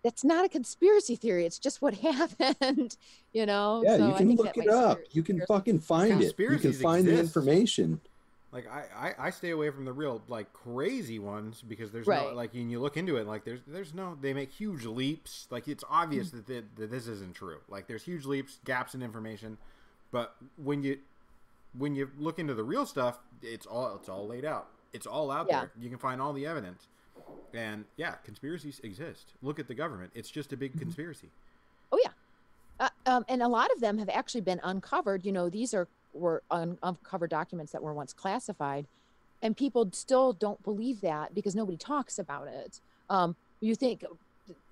that's not a conspiracy theory. It's just what happened, you know? Yeah, So you I can think look that it might up. scare- You can scare fucking find it. You can Conspiracies find the exist. information. Like I stay away from the real like crazy ones because there's Right. no like when you look into it like there's no they make huge leaps, like it's obvious that this isn't true, like there's huge leaps, gaps in information, but when you look into the real stuff, it's all laid out, it's all out Yeah. there, you can find all the evidence, and yeah, conspiracies exist. Look at the government, it's just a big conspiracy. Oh yeah. And a lot of them have actually been uncovered. You know, these were uncovered documents that were once classified, and people still don't believe that because nobody talks about it. You think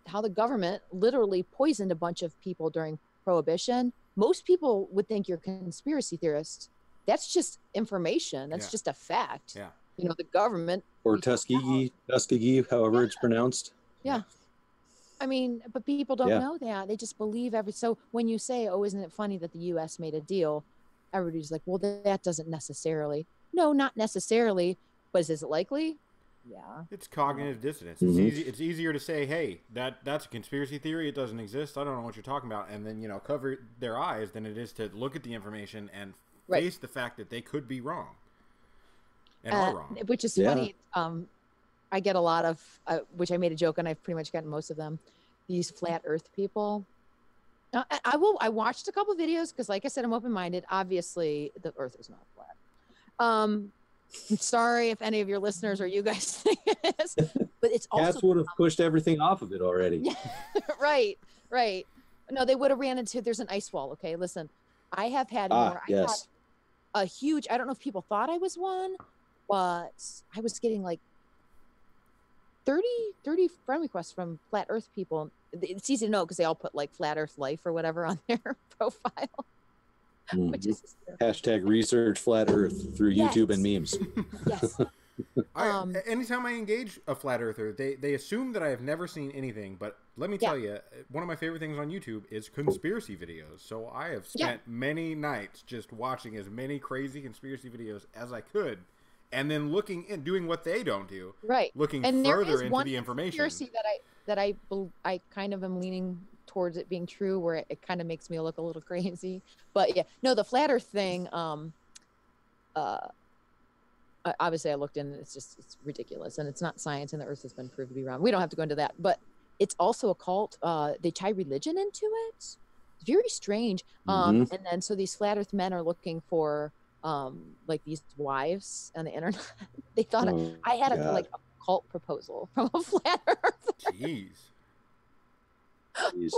how the government literally poisoned a bunch of people during Prohibition. Most people would think you're a conspiracy theorist. That's just information. That's Yeah. just a fact. Yeah. You know, the government. Or Tuskegee, however it's pronounced. Yeah. I mean, but people don't Yeah. know that. They just believe so when you say, oh, isn't it funny that the U.S. made a deal? Everybody's like, well, that doesn't necessarily. No, not necessarily. But is it likely? Yeah. It's cognitive dissonance. Mhm. It's easier to say, hey, that's a conspiracy theory, it doesn't exist, I don't know what you're talking about, and then, you know, cover their eyes, than it is to look at the information and Right. face the fact that they could be wrong and are wrong. Which is Yeah. funny. I get a lot of, which I made a joke, and I've pretty much gotten most of them, these flat earth people. I watched a couple videos because, like I said, I'm open-minded. Obviously, the earth is not flat. I'm sorry if any of your listeners or you guys think it is, but it's also Cats would have pushed everything off of it already. right. No, they would have ran into, there's an ice wall. Okay, listen, I have had more. Yes. I had a huge, I don't know if people thought I was one, but I was getting like 30 friend requests from flat earth people. It's easy to know because they all put like flat earth life or whatever on their profile, which is Hashtag research flat earth through Yes. YouTube and memes. yes. Anytime I engage a flat earther, they assume that I have never seen anything, but let me tell you, one of my favorite things on YouTube is conspiracy videos. So I have spent many nights just watching as many crazy conspiracy videos as I could, and then looking and doing what they don't do, Right. looking And there further is into one the information. conspiracy that I kind of am leaning towards it being true, where it kind of makes me look a little crazy. But yeah, no, the flat earth thing, obviously I looked in, and it's ridiculous, and it's not science, and the earth has been proved to be wrong. We don't have to go into that, but it's also a cult. They tie religion into it. It's very strange. And then so these flat earth men are looking for like these wives on the internet. They thought I had like a cult proposal from a flat earth. Jeez. Jeez.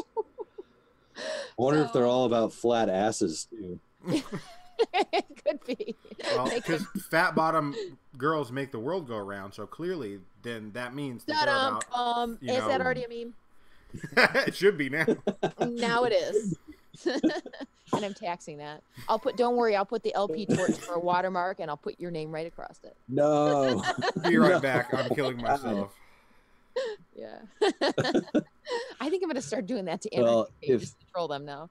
I wonder if they're all about flat asses too. It could be. Well, because fat bottom girls make the world go around, so clearly then that means that they're about, is that already a meme? It should be now. Now it is. And I'm taxing that. Don't worry, I'll put the LP torch for a watermark, and I'll put your name right across it. No. Be right back. I'm killing myself. Yeah. I think I'm going to start doing that to anarchy pages to troll them now.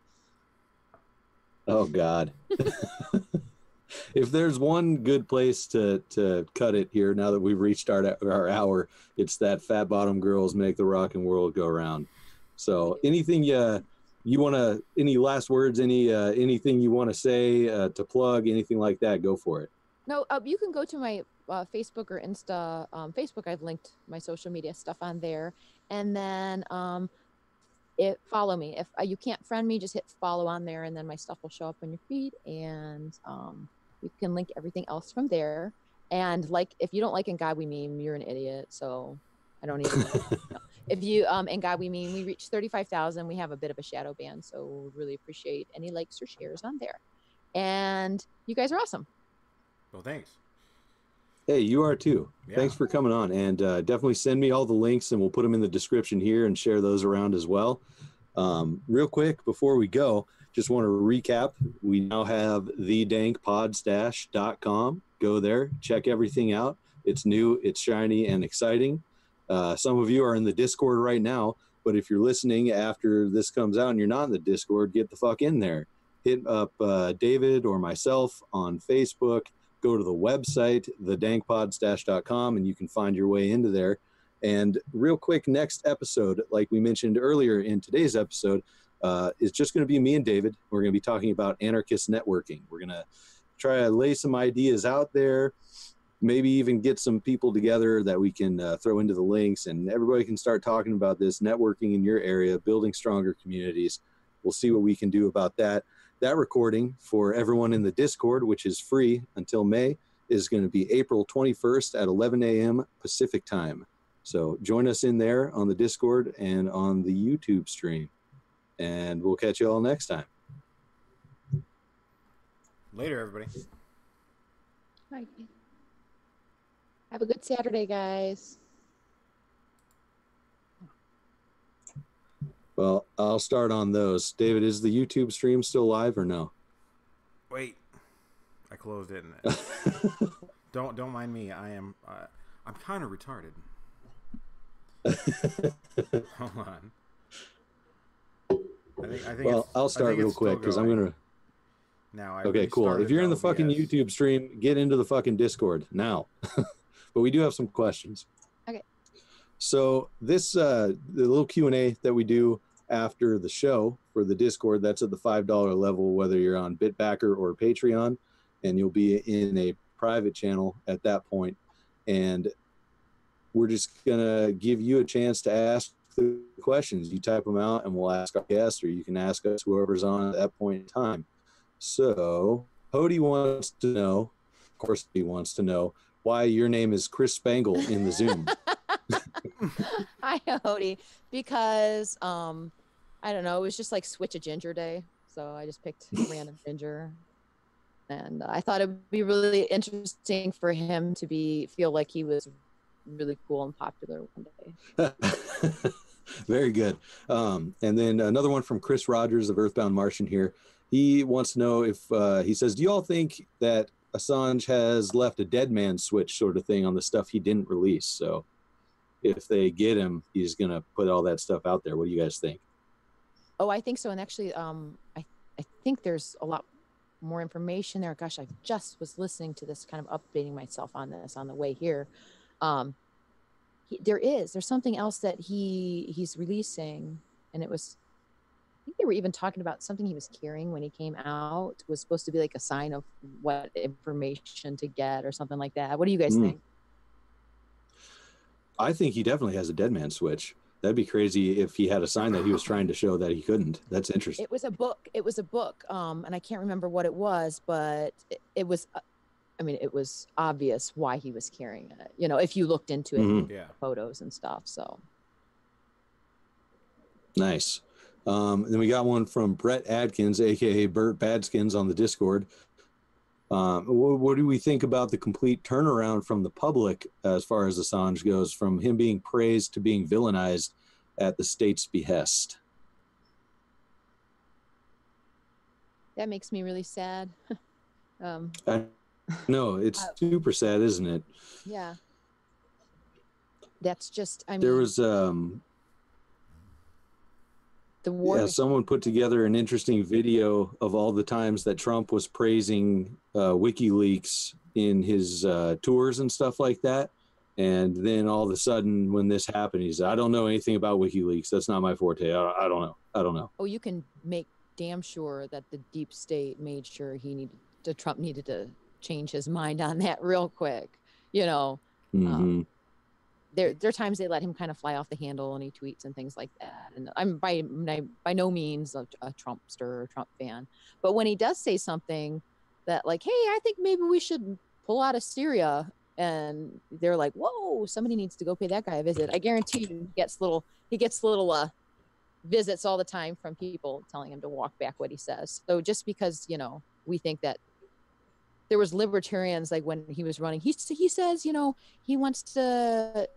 Oh God. If there's one good place to cut it here, now that we've reached our hour, it's that fat bottom girls make the rockin' world go round. So anything you want to, any last words, anything you want to say to plug, anything like that, go for it. No, you can go to my Facebook or Insta. Facebook, I've linked my social media stuff on there. And then follow me. If you can't friend me, just hit follow on there, and then my stuff will show up on your feed, and you can link everything else from there. And like, if you don't like In God We Meme, you're an idiot. So I don't even know. If you In God We Meme, we reached 35,000. We have a bit of a shadow ban, so really appreciate any likes or shares on there. And you guys are awesome. Well, thanks. Hey, you are too. Yeah. Thanks for coming on, and definitely send me all the links, and we'll put them in the description here and share those around as well. Real quick before we go, just want to recap. We now have thedankpodstash.com. Go there, check everything out. It's new, it's shiny, and exciting. Some of you are in the Discord right now, but if you're listening after this comes out and you're not in the Discord, get the fuck in there. hit up David or myself on Facebook. Go to the website, thedankpodstash.com, and you can find your way into there. And real quick, next episode, like we mentioned earlier in today's episode, is just going to be me and David. We're going to be talking about anarchist networking. We're going to try to lay some ideas out there, maybe even get some people together that we can throw into the links, and everybody can start talking about this networking in your area, building stronger communities. We'll see what we can do about that. That recording for everyone in the Discord, which is free until May, is going to be April 21st at 11 a.m. Pacific time. So join us in there on the Discord and on the YouTube stream. And we'll catch you all next time. Later, everybody. Bye. Have a good Saturday, guys. Well, I'll start on those. David, is the YouTube stream still live or no? Wait, I closed it. Don't mind me. I'm kind of retarded. Hold on. I think well, I'll start real quick because I'm gonna. Now. Okay, cool. If you're in the fucking YouTube stream, get into the fucking Discord now. But we do have some questions. Okay. So this the little Q&A that we do after the show for the Discord, that's at the $5 level, whether you're on BitBacker or Patreon, and you'll be in a private channel at that point. And we're just gonna give you a chance to ask the questions. You type them out, and we'll ask our guest, or you can ask us, whoever's on at that point in time. So Hody wants to know, of course he wants to know, why your name is Chris Spangle in the Zoom. Hi, Hody. Because I don't know, it was just like Switch a Ginger Day, so I just picked random ginger, and I thought it would be really interesting for him to feel like he was really cool and popular one day. Very good. And then another one from Chris Rogers of Earthbound Martian here. He wants to know if he says, do you all think that Assange has left a dead man switch sort of thing on the stuff he didn't release? So if they get him, he's going to put all that stuff out there. What do you guys think? Oh, I think so. And actually, I think there's a lot more information there. Gosh, I just was listening to this, kind of updating myself on this on the way here. There's something else that he's releasing, and it was, I think they were even talking about something he was carrying when he came out was supposed to be like a sign of what information to get or something like that. What do you guys think? I think he definitely has a dead man switch. That'd be crazy if he had a sign that he was trying to show that he couldn't. That's interesting. It was a book. And I can't remember what it was, but it was, I mean, it was obvious why he was carrying it, you know, if you looked into it, photos and stuff. So nice. Then we got one from Brett Adkins, aka Bert Badskins, on the Discord. What do we think about the complete turnaround from the public as far as Assange goes, from him being praised to being villainized at the state's behest? That makes me really sad. No, it's super sad, isn't it? Yeah. That's just, I mean, there was the war. Someone put together an interesting video of all the times that Trump was praising WikiLeaks in his tours and stuff like that. And then all of a sudden, when this happened, he said, I don't know anything about WikiLeaks. That's not my forte. I don't know. Oh, you can make damn sure that the deep state made sure Trump needed to change his mind on that real quick. You know, there are times they let him kind of fly off the handle and he tweets and things like that. And I'm by no means a Trumpster or Trump fan, but when he does say something that like, hey, I think maybe we should pull out of Syria, and they're like, whoa, somebody needs to go pay that guy a visit. I guarantee you he gets little visits all the time from people telling him to walk back what he says. So just because, you know, we think that there was libertarians, like when he was running, he says, you know, he wants to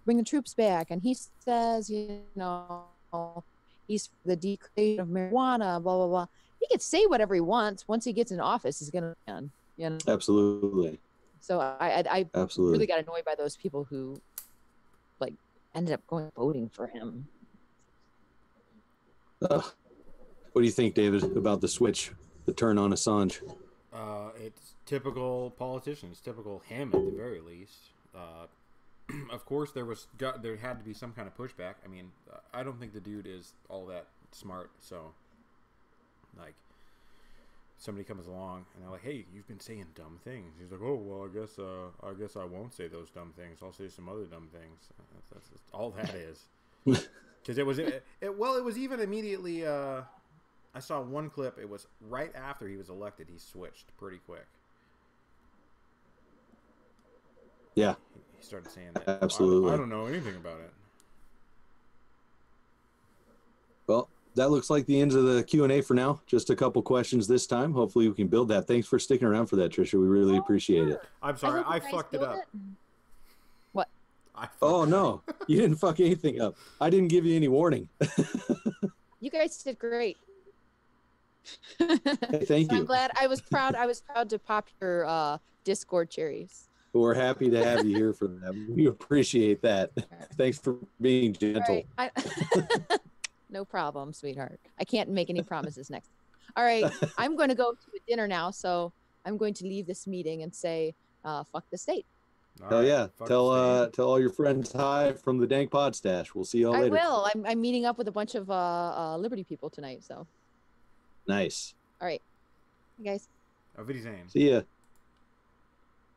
bring the troops back, and he says, you know, he's for the declaration of marijuana, blah blah blah. He can say whatever he wants. Once he gets in office, he's gonna, you know. Absolutely. So I absolutely really got annoyed by those people who like ended up voting for him. What do you think, David, about the switch the turn on Assange? It's typical politicians, typical him at the very least. Of course, there had to be some kind of pushback. I mean, I don't think the dude is all that smart. So, like, somebody comes along and they're like, "Hey, you've been saying dumb things." He's like, "Oh, well, I guess I won't say those dumb things. I'll say some other dumb things." That's all that is. Because it was even immediately. I saw one clip. It was right after he was elected. He switched pretty quick. Yeah. He started saying that. Absolutely. I don't know anything about it. Well, that looks like the end of the Q&A for now. Just a couple questions this time. Hopefully we can build that. Thanks for sticking around for that, Tricia. We really appreciate it. I'm sorry. I fucked it up. What? Oh, no. You didn't fuck anything up. I didn't give you any warning. You guys did great. Hey, thank you. I'm glad. I was proud to pop your Discord cherries. We're happy to have you here for that. We appreciate that. Thanks for being gentle. Right. No problem, sweetheart. I can't make any promises next. All right. I'm going to go to dinner now, so I'm going to leave this meeting and say, fuck the state. Hell yeah. Tell all your friends hi from the Dank Pod Stash. We'll see y'all later. I will. I'm meeting up with a bunch of Liberty people tonight, so. Nice. All right. Hey, guys. Auf Wiedersehen. See ya.